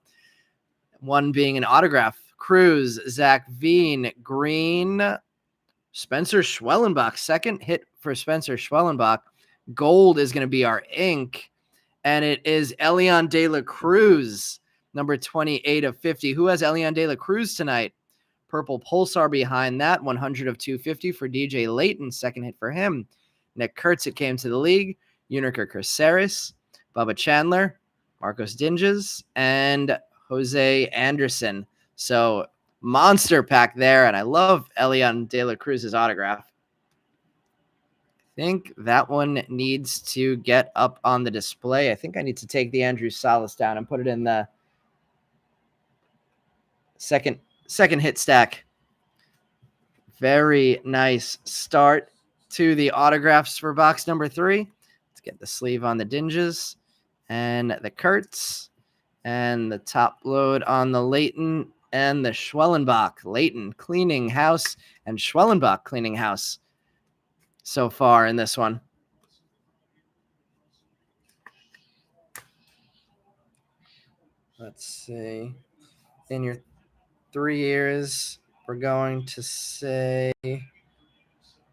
One being an autograph. Cruz, Zach Veen, green, Spencer Schwellenbach. Second hit for Spencer Schwellenbach. Gold is going to be our ink, and it is Elian De La Cruz, number 28 of 50. Who has Elian De La Cruz tonight? Purple Pulsar behind that, 100 of 250 for DJ Layton. Second hit for him. Nick Kurtz, it came to the league. Uniker Caceres, Bubba Chandler, Marcos Dinges, and Jose Anderson. So monster pack there, and I love Elian De La Cruz's autograph. I think that one needs to get up on the display. I think I need to take the Andrew Salas down and put it in the second hit stack. Very nice start to the autographs for box number 3. Let's get the sleeve on the Dinges and the Kurtz and the top load on the Layton and the Schwellenbach. Layton cleaning house and Schwellenbach cleaning house so far in this one. Let's see. In your 3 years, we're going to say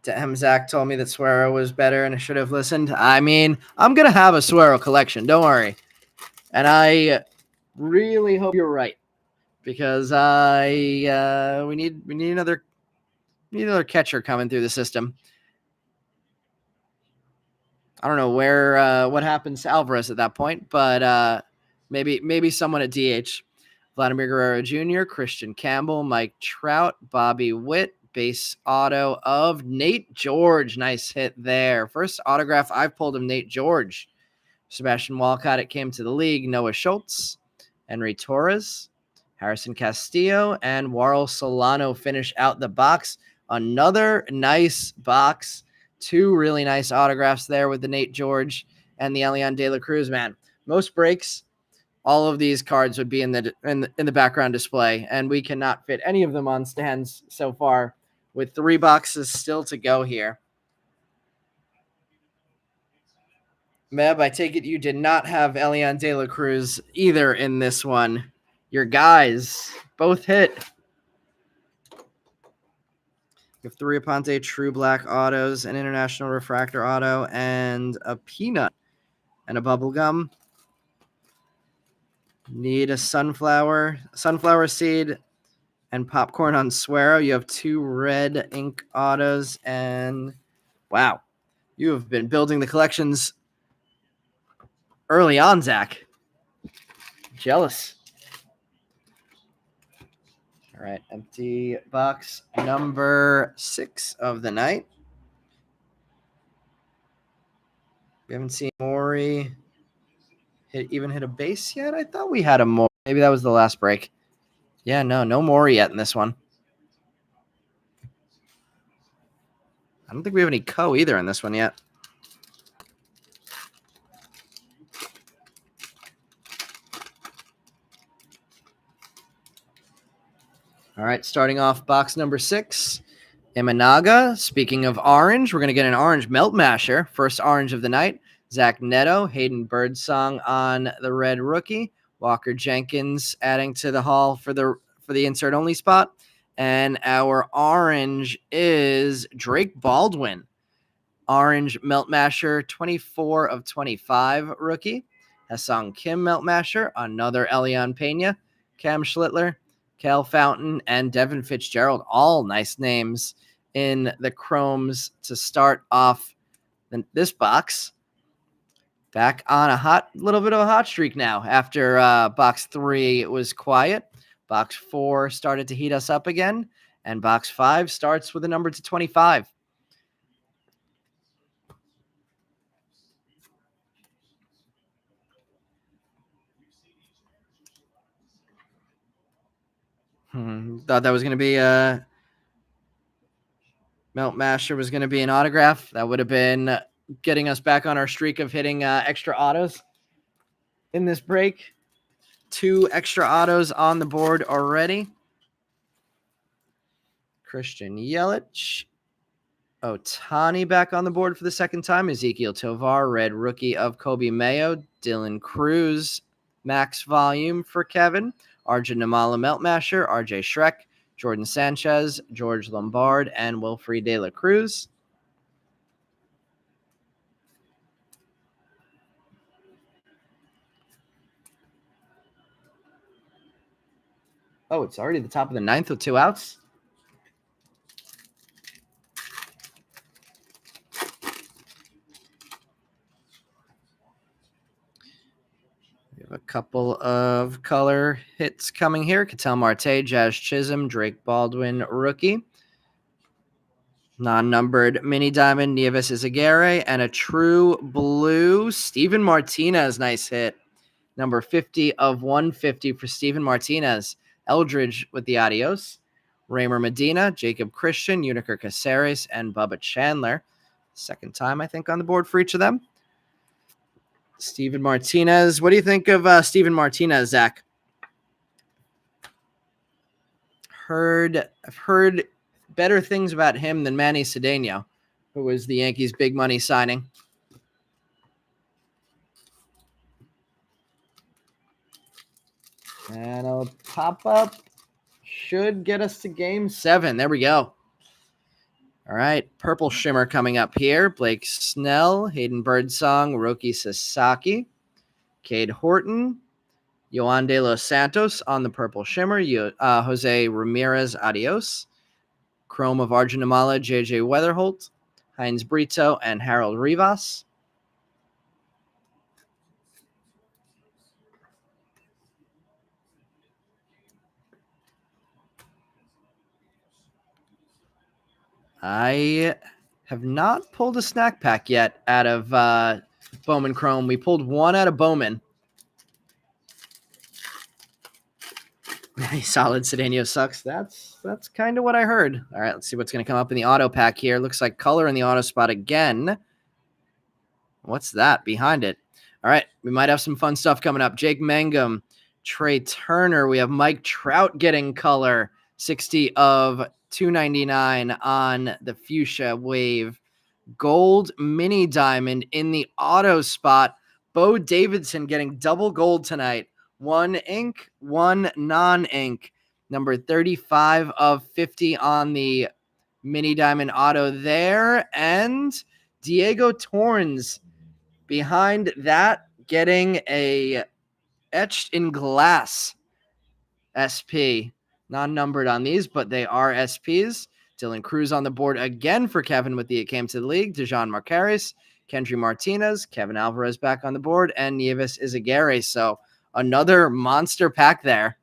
Damn, Zach told me that Suero was better and I should have listened. I mean, I'm going to have a Suero collection. Don't worry. And I really hope you're right, because we need another catcher coming through the system. I don't know what happens to Alvarez at that point, but maybe someone at DH. Vladimir Guerrero Jr., Christian Campbell, Mike Trout, Bobby Witt, base auto of Nate George. Nice hit there. First autograph I've pulled of Nate George. Sebastian Walcott, it came to the league. Noah Schultz, Henry Torres, Harrison Castillo, and Warl Solano finish out the box. Another nice box. 2 really nice autographs there with the Nate George and the Elian De La Cruz. Man, most breaks, all of these cards would be in the background display, and we cannot fit any of them on stands so far, with 3 boxes still to go here. Meb, I take it you did not have Elian De La Cruz either in this one. Your guys both hit. You have 3 Aponte True Black autos, an International Refractor auto, and a Peanut and a Bubblegum. Need a sunflower seed and popcorn on Suero. You have 2 red ink autos, and wow, you have been building the collections early on, Zach. Jealous. All right, empty box number 6 of the night. We haven't seen Maury hit a base yet. I thought we had a Maury. Maybe that was the last break. Yeah, no Maury yet in this one. I don't think we have any Co either in this one yet. All right, starting off box number 6, Imanaga. Speaking of orange, we're going to get an orange Melt Masher. First orange of the night. Zach Neto, Hayden Birdsong on the red rookie. Walker Jenkins adding to the haul for the insert only spot. And our orange is Drake Baldwin. Orange Melt Masher, 24 of 25 rookie. Hassan Kim Melt Masher, another Elion Pena. Cam Schlittler, Cal Fountain, and Devin Fitzgerald. All nice names in the chromes to start off this box. Back on a little bit of a hot streak now after box 3 was quiet. Box 4 started to heat us up again, and box 5 starts with a number to 25. Thought that was going to be a Melt Masher was going to be an autograph. That would have been getting us back on our streak of hitting extra autos in this break. 2 extra autos on the board already. Christian Yelich. Otani back on the board for the second time. Ezekiel Tovar, red rookie of Kobe Mayo. Dylan Cruz, max volume for Kevin. Arjun Namala Melt Masher. RJ Shrek. Jordan Sanchez, George Lombard, and Wilfrey De La Cruz. Oh, it's already the top of the 9th with 2 outs. We have a couple of color hits coming here. Ketel Marte, Jazz Chisholm, Drake Baldwin, rookie. Non-numbered mini diamond, Nieves Izaguirre, and a true blue, Steven Martinez. Nice hit. Number 50 of 150 for Steven Martinez. Eldridge with the adios. Raymer Medina, Jacob Christian, Uniker Caceres, and Bubba Chandler. Second time, I think, on the board for each of them. Steven Martinez. What do you think of Steven Martinez, Zach? I've heard better things about him than Manny Cedeno, who was the Yankees' big money signing. And a pop-up should get us to Game 7. There we go. All right, purple shimmer coming up here. Blake Snell, Hayden Birdsong, Roki Sasaki, Cade Horton, Yohan De Los Santos on the purple shimmer, Jose Ramirez, adios. Chrome of Arjun Namala, JJ Weatherholt, Heinz Brito, and Harold Rivas. I have not pulled a snack pack yet out of Bowman Chrome. We pulled one out of Bowman. Solid Cedeno sucks. That's kind of what I heard. All right, let's see what's going to come up in the auto pack here. Looks like color in the auto spot again. What's that behind it? All right, we might have some fun stuff coming up. Jake Mangum, Trey Turner. We have Mike Trout getting color. 60 of 299 on the fuchsia wave. Gold mini diamond in the auto spot. Bo Davidson getting double gold tonight. 1 ink, 1 non-ink. Number 35 of 50 on the mini diamond auto there. And Diego Torrens behind that getting a etched in glass SP. Non-numbered on these, but they are SPs. Dylan Cruz on the board again for Kevin with the It Came to the League. Dejan Marquez, Kendry Martinez, Kevin Alvarez back on the board, and Nieves Izaguirre. So another monster pack there.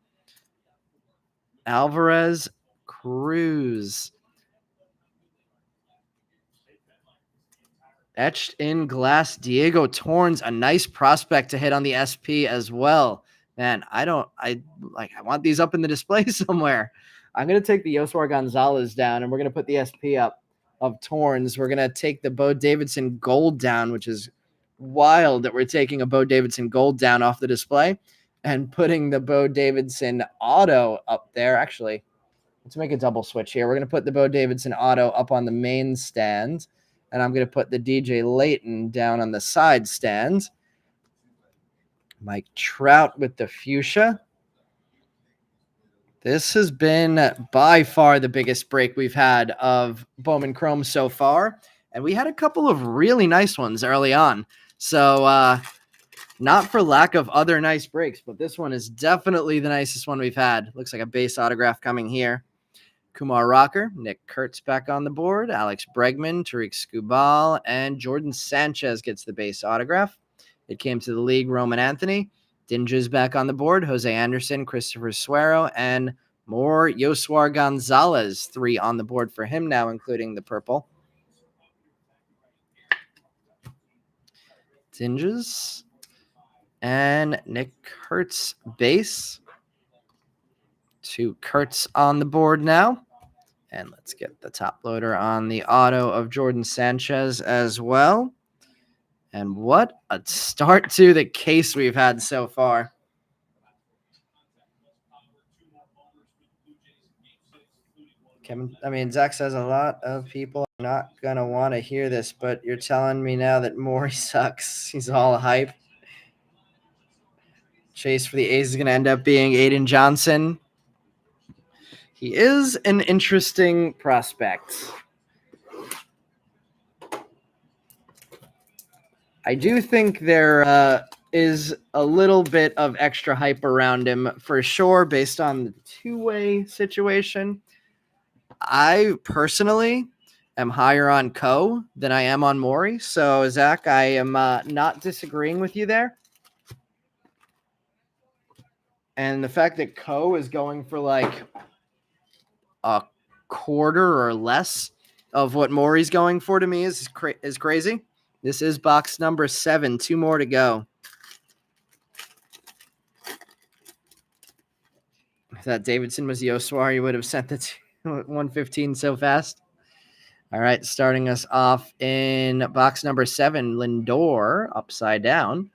Alvarez, Cruz. Etched in glass, Diego Torrens, a nice prospect to hit on the SP as well. Man, I want these up in the display somewhere. I'm going to take the Yoswar Gonzalez down, and we're going to put the SP up of Torrens. We're going to take the Bo Davidson gold down, which is wild that we're taking a Bo Davidson gold down off the display and putting the Bo Davidson auto up there. Actually, let's make a double switch here. We're going to put the Bo Davidson auto up on the main stand, and I'm going to put the DJ Layton down on the side stand. Mike Trout with the fuchsia. This has been by far the biggest break we've had of Bowman Chrome so far, and we had a couple of really nice ones early on. So not for lack of other nice breaks, but this one is definitely the nicest one we've had. Looks like a base autograph coming here. Kumar Rocker, Nick Kurtz back on the board, Alex Bregman, Tariq Skubal, and Jordan Sanchez gets the base autograph. It came to the league, Roman Anthony. Dinges back on the board, Jose Anderson, Christopher Suero, and more Yoswar Gonzalez. 3 on the board for him now, including the purple. Dinges and Nick Kurtz base. 2 Kurtz on the board now. And let's get the top loader on the auto of Jordan Sanchez as well. And what a start to the case we've had so far. Zach says a lot of people are not going to want to hear this, but you're telling me now that Maury sucks. He's all hype. Chase for the A's is going to end up being Aiden Johnson. He is an interesting prospect. I do think there is a little bit of extra hype around him for sure based on the two-way situation. I personally am higher on Ko than I am on Maury. So, Zach, I am not disagreeing with you there. And the fact that Ko is going for like a quarter or less of what Maury's going for to me is crazy. This is box number 7. 2 more to go. If that Davidson was Yoswar, you would have sent the 115 so fast. All right, starting us off in box number 7, Lindor, upside down.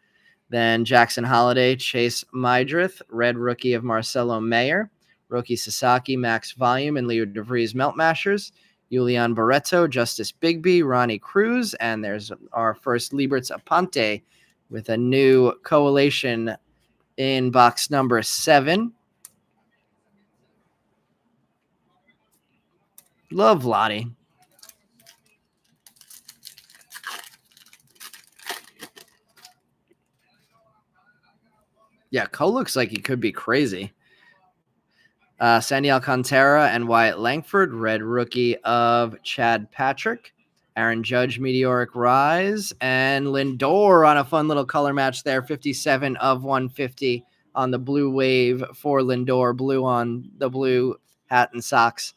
Then Jackson Holiday, Chase Mydrith, red rookie of Marcelo Mayer, Roki Sasaki, Max Volume, and Leo DeVries Melt Mashers, Julian Barreto, Justice Bigby, Ronnie Cruz, and there's our first Liberts Aponte with a new coalition in box number 7. Love Lottie. Yeah, Ko looks like he could be crazy. Sandy Alcantara and Wyatt Langford, red rookie of Chad Patrick. Aaron Judge, Meteoric Rise. And Lindor on a fun little color match there. 57 of 150 on the blue wave for Lindor. Blue on the blue hat and socks.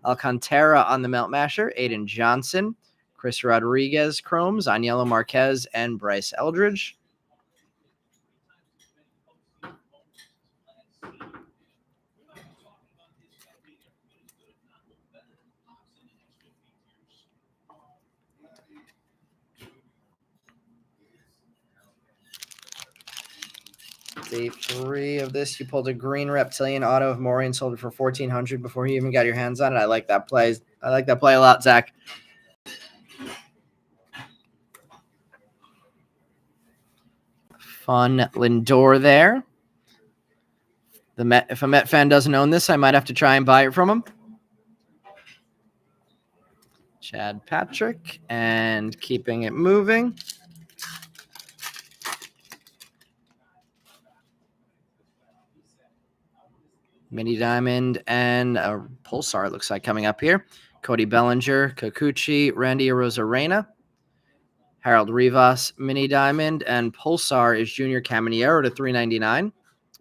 Alcantara on the Melt Masher. Aiden Johnson. Chris Rodriguez, Chromes. Aniello Marquez and Bryce Eldridge. Day 3 of this, you pulled a green reptilian auto of Maury and sold it for $1,400 before you even got your hands on it. I like that play. I like that play a lot, Zach. Fun Lindor there. If a Met fan doesn't own this, I might have to try and buy it from him. Chad Patrick, and keeping it moving. Mini Diamond and a Pulsar looks like coming up here. Cody Bellinger, Kikuchi, Randy Arozarena, Harold Rivas, Mini Diamond, and Pulsar is Junior Caminero to $3.99.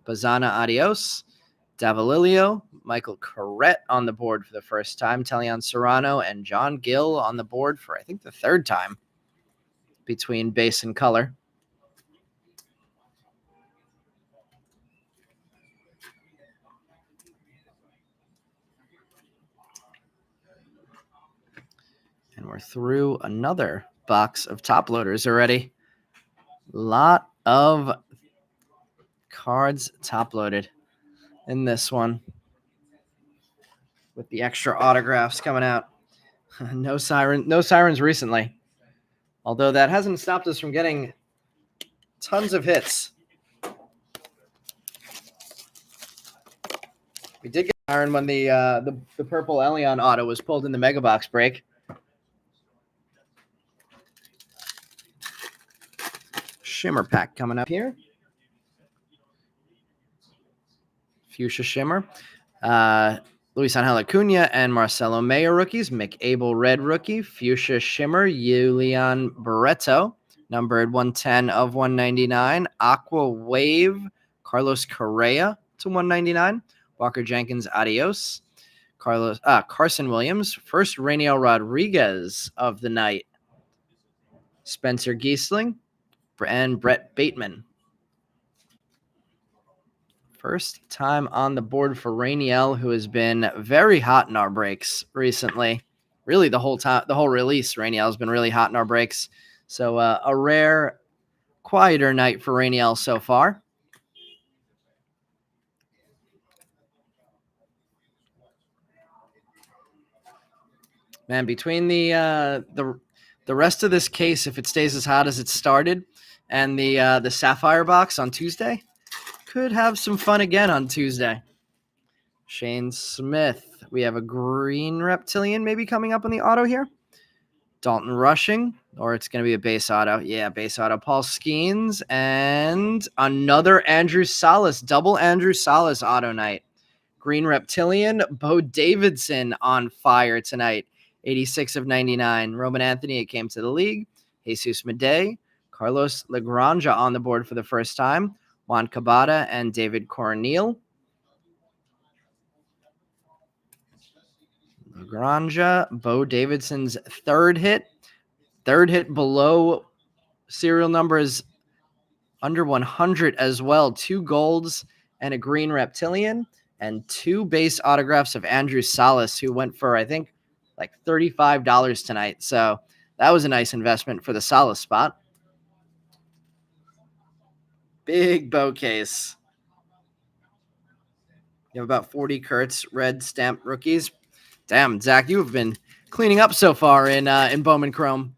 Bazana Adios, Davalilio, Michael Corrett on the board for the first time, Telion Serrano, and John Gill on the board for, I think, the 3rd time between base and color. And we're through another box of top loaders already. Lot of cards top loaded in this one. with the extra autographs coming out. No sirens recently. Although that hasn't stopped us from getting tons of hits. We did get an iron when the purple Elion auto was pulled in the Mega Box break. Shimmer pack coming up here. Fuchsia Shimmer. Luis Angel Acuna and Marcelo Mayo rookies. McAbel red rookie. Fuchsia Shimmer. Julian Barreto, numbered 110 of 199. Aqua Wave. Carlos Correa to 199. Walker Jenkins, adios. Carson Williams. First Rainiel Rodriguez of the night. Spencer Giesling and Brett Bateman. First time on the board for Rainiel, who has been very hot in our breaks recently. Really, the whole release, Rainiel has been really hot in our breaks. So a rare, quieter night for Rainiel so far. Man, between the rest of this case, if it stays as hot as it started, and the Sapphire box on Tuesday, could have some fun again on Tuesday. Shane Smith. We have a green reptilian maybe coming up on the auto here. Dalton Rushing, or it's going to be a base auto. Yeah, base auto. Paul Skeens, and another Andrew Salas, double Andrew Salas auto night. Green reptilian. Bo Davidson on fire tonight. 86 of 99. Roman Anthony, it came to the league. Jesus Medei. Carlos Lagranja on the board for the first time. Juan Cabada and David Corneal. Lagranja, Bo Davidson's third hit below serial numbers under 100 as well. 2 golds and a green reptilian, and 2 base autographs of Andrew Salas, who went for, I think, like $35 tonight. So that was a nice investment for the Salas spot. Big Bo case. You have about 40 Kurtz red stamped rookies. Damn, Zach, you have been cleaning up so far in Bowman Chrome.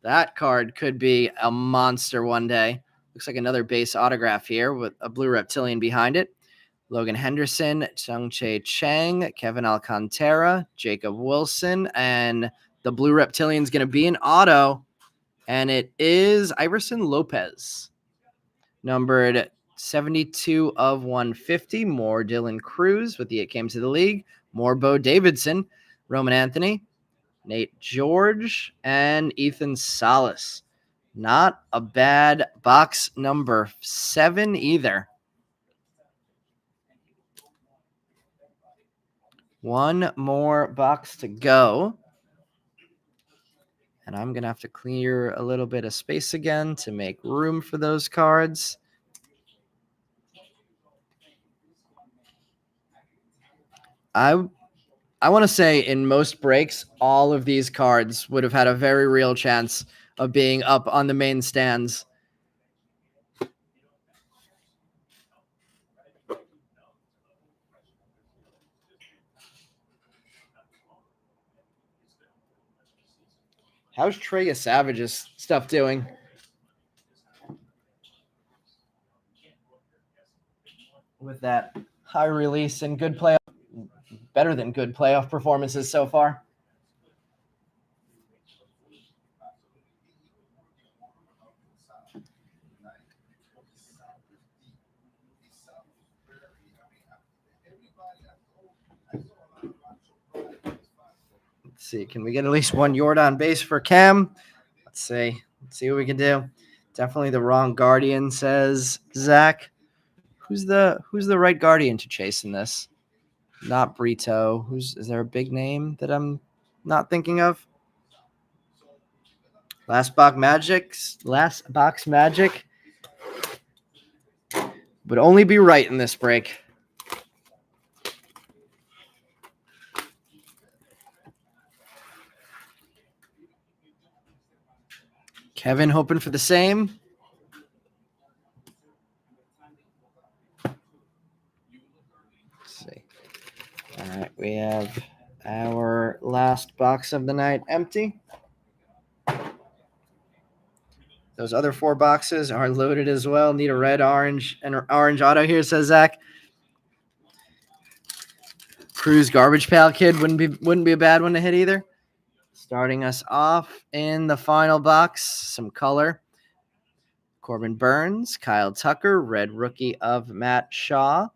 That card could be a monster one day. Looks like another base autograph here with a blue reptilian behind it. Logan Henderson, Chang-Che Chang, Kevin Alcantara, Jacob Wilson, and the blue reptilian is going to be an auto, and it is Iverson Lopez, numbered 72 of 150. More Dylan Cruz with the It Came to the League. More Bo Davidson, Roman Anthony, Nate George, and Ethan Salas. Not a bad box number 7 either. One more box to go. And I'm going to have to clear a little bit of space again to make room for those cards. I want to say in most breaks, all of these cards would have had a very real chance of being up on the main stands. How's Treya Savage's stuff doing? With that high release and good playoff, better than good playoff performances so far. Let's see. Can we get at least one Jordan base for Cam? Let's see. Let's see what we can do. Definitely the wrong Guardian, says Zach. Who's the right Guardian to chase in this? Not Brito. Is there a big name that I'm not thinking of? Last Box Magic would only be right in this break. Kevin hoping for the same. Let's see. All right, we have our last box of the night empty. Those other 4 boxes are loaded as well. Need a red, orange, and orange auto here, says Zach. Cruz Garbage Pail Kid wouldn't be a bad one to hit either. Starting us off in the final box, some color. Corbin Burns, Kyle Tucker, red rookie of Matt Shaw.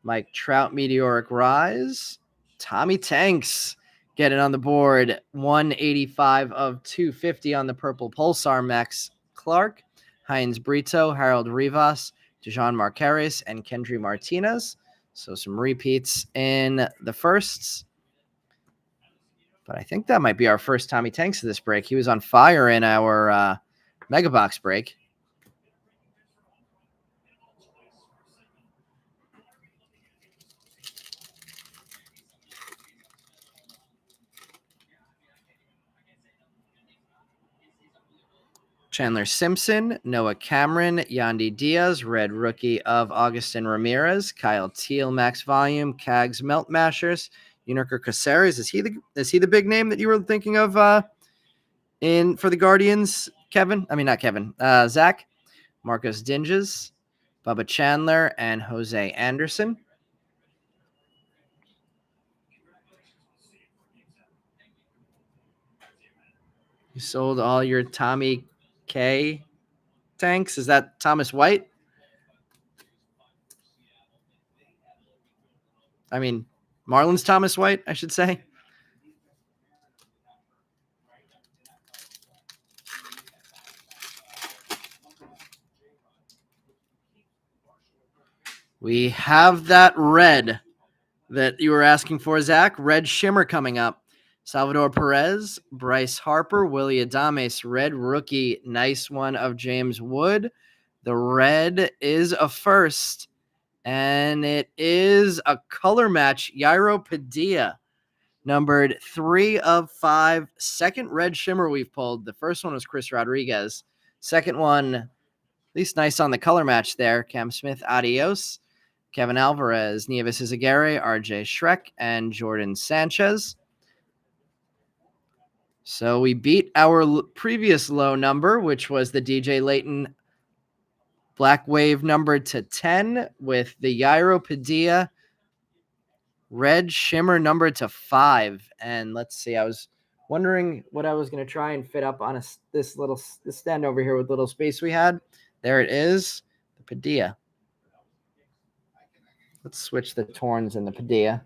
Mike Trout, Meteoric Rise. Tommy Tanks getting on the board. 185 of 250 on the purple Pulsar. Max Clark, Heinz Brito, Harold Rivas, Dejan Marquez, and Kendry Martinez. So some repeats in the firsts. But I think that might be our first Tommy Tanks of this break. He was on fire in our Mega Box break. Chandler Simpson, Noah Cameron, Yandy Diaz, red rookie of Augustin Ramirez, Kyle Teal, max volume, Cags Melt Mashers, Uniker Caceres. Is he the big name that you were thinking of for the Guardians, Kevin? I mean, not Kevin. Zach, Marcos Dinges, Bubba Chandler, and Jose Anderson. You sold all your Tommy K tanks. Is that Thomas White? I mean, Marlins Thomas White, I should say. We have that red that you were asking for, Zach. Red Shimmer coming up. Salvador Perez, Bryce Harper, Willie Adames, red rookie. Nice one of James Wood. The red is a first, and it is a color match. Yairo Padilla, numbered 3 of 5. Second red shimmer we've pulled. The first one was Chris Rodriguez. Second one, at least nice on the color match there. Cam Smith, adios. Kevin Alvarez, Nieves Izaguirre, RJ Shrek, and Jordan Sanchez. So we beat our previous low number, which was the DJ Layton Black Wave numbered to 10 with the Yairo Padilla red shimmer numbered to 5. And let's see, I was wondering what I was going to try and fit up on this stand over here with little space we had. There it is, the Padilla. Let's switch the Torns and the Padilla.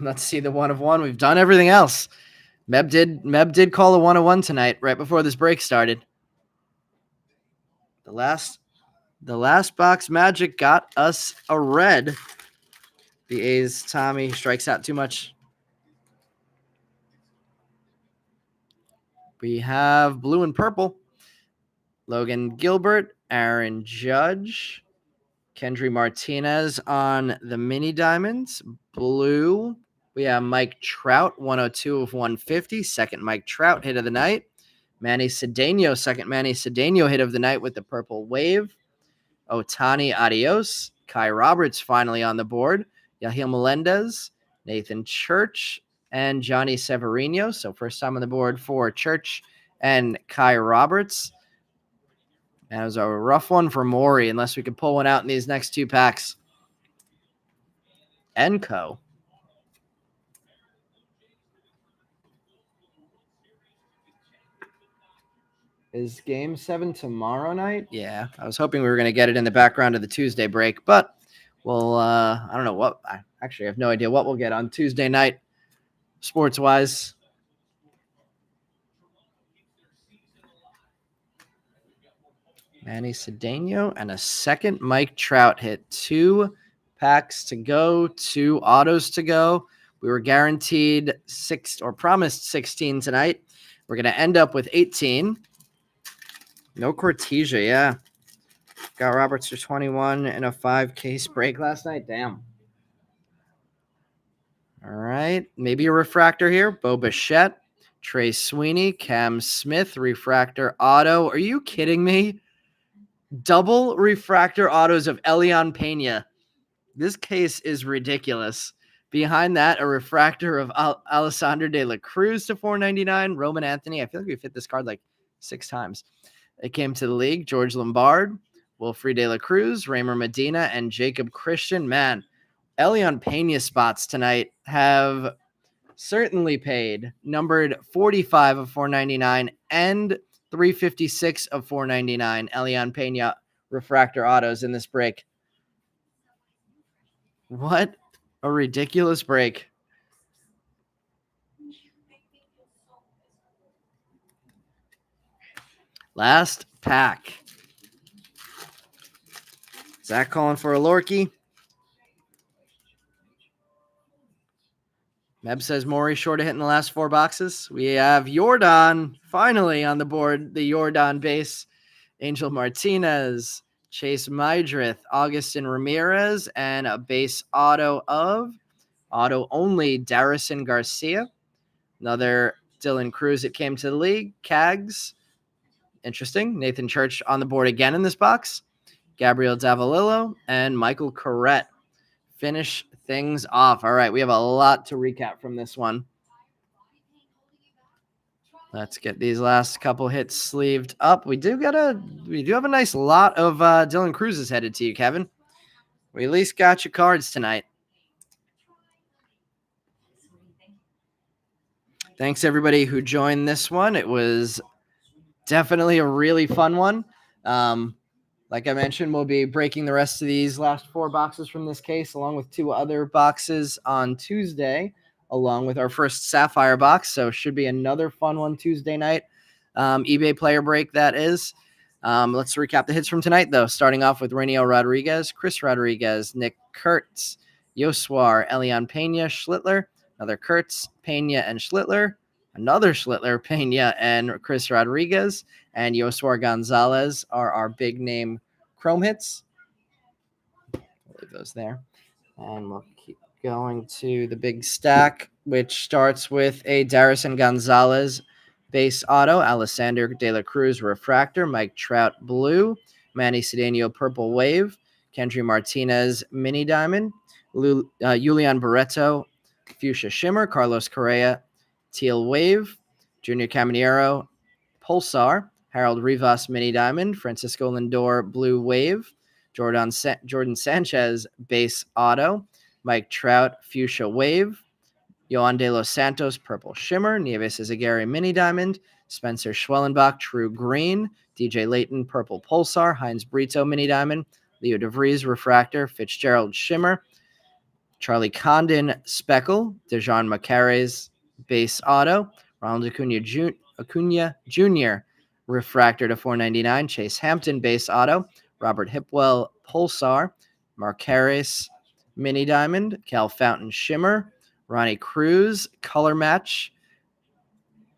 Let's see the 1 of 1. We've done everything else. Meb did call a 1 of 1 tonight, right before this break started. The last box magic got us a red. The A's Tommy strikes out too much. We have blue and purple. Logan Gilbert, Aaron Judge, Kendry Martinez on the mini diamonds. Blue, we have Mike Trout, 102 of 150. Second Mike Trout hit of the night. Manny Cedeno, second Manny Cedeno hit of the night with the purple wave. Otani, adios. Kai Roberts finally on the board. Yahil Melendez, Nathan Church, and Johnny Severino. So first time on the board for Church and Kai Roberts. And it was a rough one for Maury, unless we could pull one out in these next 2 packs. Enco. Is Game 7 tomorrow night? Yeah, I was hoping we were going to get it in the background of the Tuesday break, but we'll, I don't know what. I actually have no idea what we'll get on Tuesday night, sports-wise. Manny Cedeno and a second Mike Trout hit. 2 packs to go, 2 autos to go. We were guaranteed 6 or promised 16 tonight. We're going to end up with 18. No Cortesia, yeah. Got Roberts for 21 in a 5-case break last night. Damn. All right. Maybe a refractor here. Bo Bichette, Trey Sweeney, Cam Smith, refractor auto. Are you kidding me? Double refractor autos of Elian Pena. This case is ridiculous. Behind that, a refractor of Alessandro de la Cruz to 499. Roman Anthony. I feel like we've hit this card like 6 times. It came to the league. George Lombard, Wilfred de la Cruz, Raymer Medina, and Jacob Christian. Man, Elian Pena spots tonight have certainly paid. Numbered 45 of 499 and 356 of 499. Elian Pena refractor autos in this break. What a ridiculous break. Last pack. Zach calling for a Lorky. Meb says Maury short of hitting the last 4 boxes. We have Jordan finally on the board. The Jordan base. Angel Martinez, Chase Mydrith, Augustin Ramirez, and a base auto only, Darrison Garcia. Another Dylan Cruz that came to the league. Cags. Interesting. Nathan Church on the board again in this box. Gabriel Davalillo and Michael Corrette finish things off. All right, we have a lot to recap from this one. Let's get these last couple hits sleeved up. We do have a nice lot of Dylan Cruz's headed to you, Kevin. We at least got your cards tonight. Thanks everybody who joined this one. It was definitely a really fun one. Like I mentioned, we'll be breaking the rest of these last 4 boxes from this case, along with 2 other boxes on Tuesday, along with our first Sapphire box. So should be another fun one Tuesday night. eBay player break, that is. Let's recap the hits from tonight, though. Starting off with Rainiel Rodriguez, Chris Rodriguez, Nick Kurtz, Yoswar, Elian Pena, Schlittler, another Kurtz, Pena, and Schlittler, another Schlittler, Pena, and Chris Rodriguez, and Yoswar Gonzalez are our big name Chrome hits. I'll leave those there. And we'll keep going to the big stack, which starts with a Darrison Gonzalez base auto, Alessandro de la Cruz refractor, Mike Trout blue, Manny Cedeno purple wave, Kendry Martinez mini diamond, Julian Barreto fuchsia shimmer, Carlos Correa teal wave, Junior Caminero pulsar, Harold Rivas mini diamond, Francisco Lindor blue wave, Jordan Sanchez base auto, Mike Trout fuchsia wave, Yohan De Los Santos purple shimmer, Nieves Izaguirre mini diamond, Spencer Schwellenbach true green, DJ Layton purple pulsar, Heinz Brito mini diamond, Leo DeVries refractor, Fitzgerald shimmer, Charlie Condon speckle, Dejan Macares base auto, Ronald Acuna Jr. refractor to 499, Chase Hampton base auto, Robert Hipwell pulsar, Marcares mini diamond, Cal Fountain shimmer, Ronnie Cruz color match,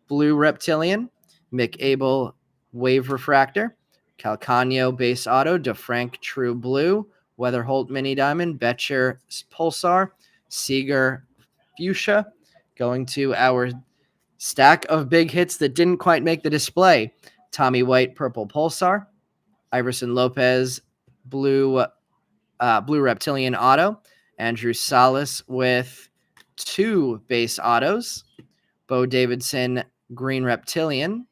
blue reptilian, Mick Abel wave refractor, Calcano base auto, DeFrank true blue, Weatherholt mini diamond, Betcher pulsar, Seager fuchsia. Going to our stack of big hits that didn't quite make the display. Tommy White purple pulsar, Iverson Lopez blue reptilian auto, Andrew Salas with 2 base autos, Bo Davidson green reptilian,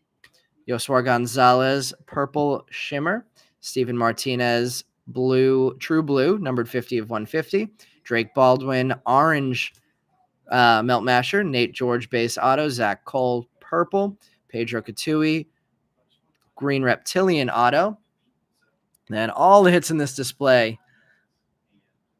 Yoswar Gonzalez purple shimmer, Steven Martinez true blue numbered 50 of 150, Drake Baldwin orange melt masher, Nate George base auto, Zach Cole purple, Pedro Catui green reptilian auto. And all the hits in this display.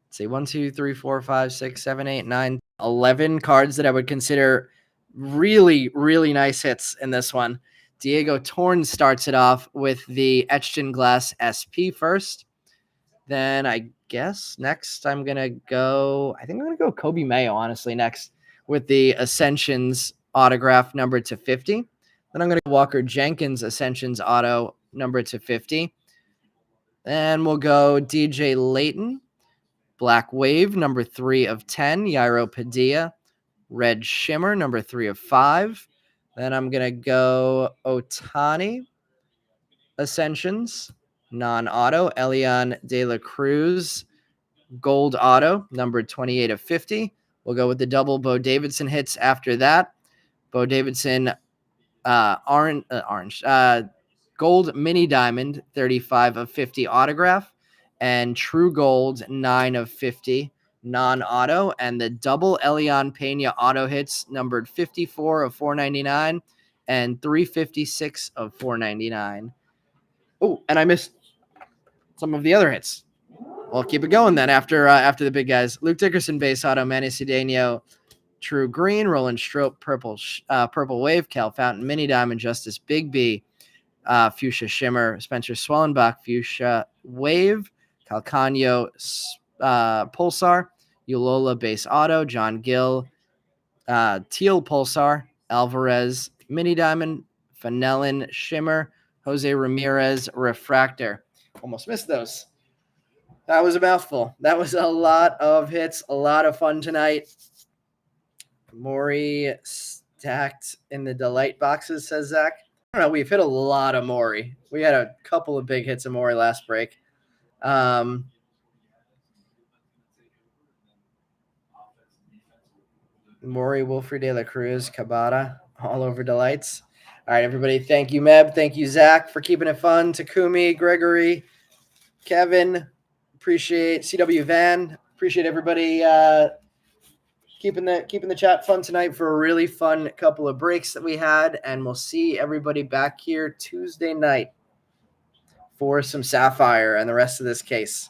Let's see, 1, 2, 3, 4, 5, 6, 7, 8, 9, 11 cards that I would consider really, really nice hits in this one. Diego Torn starts it off with the Etched in Glass SP first. Then I guess next I'm going to go Kobe Mayo, honestly, next with the Ascensions autograph numbered to 50. Then I'm going to go Walker Jenkins Ascensions auto numbered to 50. Then we'll go DJ Layton, Black Wave, number 3 of 10, Yairo Padilla, Red Shimmer, number 3 of 5. Then I'm going to go Otani Ascensions, Non-auto, Elian De La Cruz. Gold auto, numbered 28 of 50. We'll go with the double Bo Davidson hits after that. Bo Davidson, gold mini diamond, 35 of 50 autograph, and true gold, 9 of 50 non-auto, and the double Elian Pena auto hits, numbered 54 of 499 and 356 of 499. Oh, and I missed some of the other hits. We'll keep it going then after the big guys. Luke Dickerson base auto, Manny Cedeno true green, Roland Strop purple wave, Cal Fountain mini diamond, Justice Big B fuchsia shimmer, Spencer Swellenbach fuchsia wave, Calcano pulsar, Ulola base auto, John Gill teal pulsar, Alvarez mini diamond, Fanelin shimmer, Jose Ramirez refractor. Almost missed those. That was a mouthful. That was a lot of hits, a lot of fun tonight. Maury stacked in the delight boxes, says Zach. I don't know. We've hit a lot of Maury. We had a couple of big hits of Maury last break. Maury, Wilfred De La Cruz, Cabada, all over delights. All right, everybody. Thank you, Meb. Thank you, Zach, for keeping it fun. Takumi, Gregory, Kevin. Appreciate CW Van. Appreciate everybody keeping the chat fun tonight for a really fun couple of breaks that we had, and we'll see everybody back here Tuesday night for some Sapphire and the rest of this case.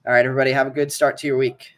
All right, everybody, have a good start to your week.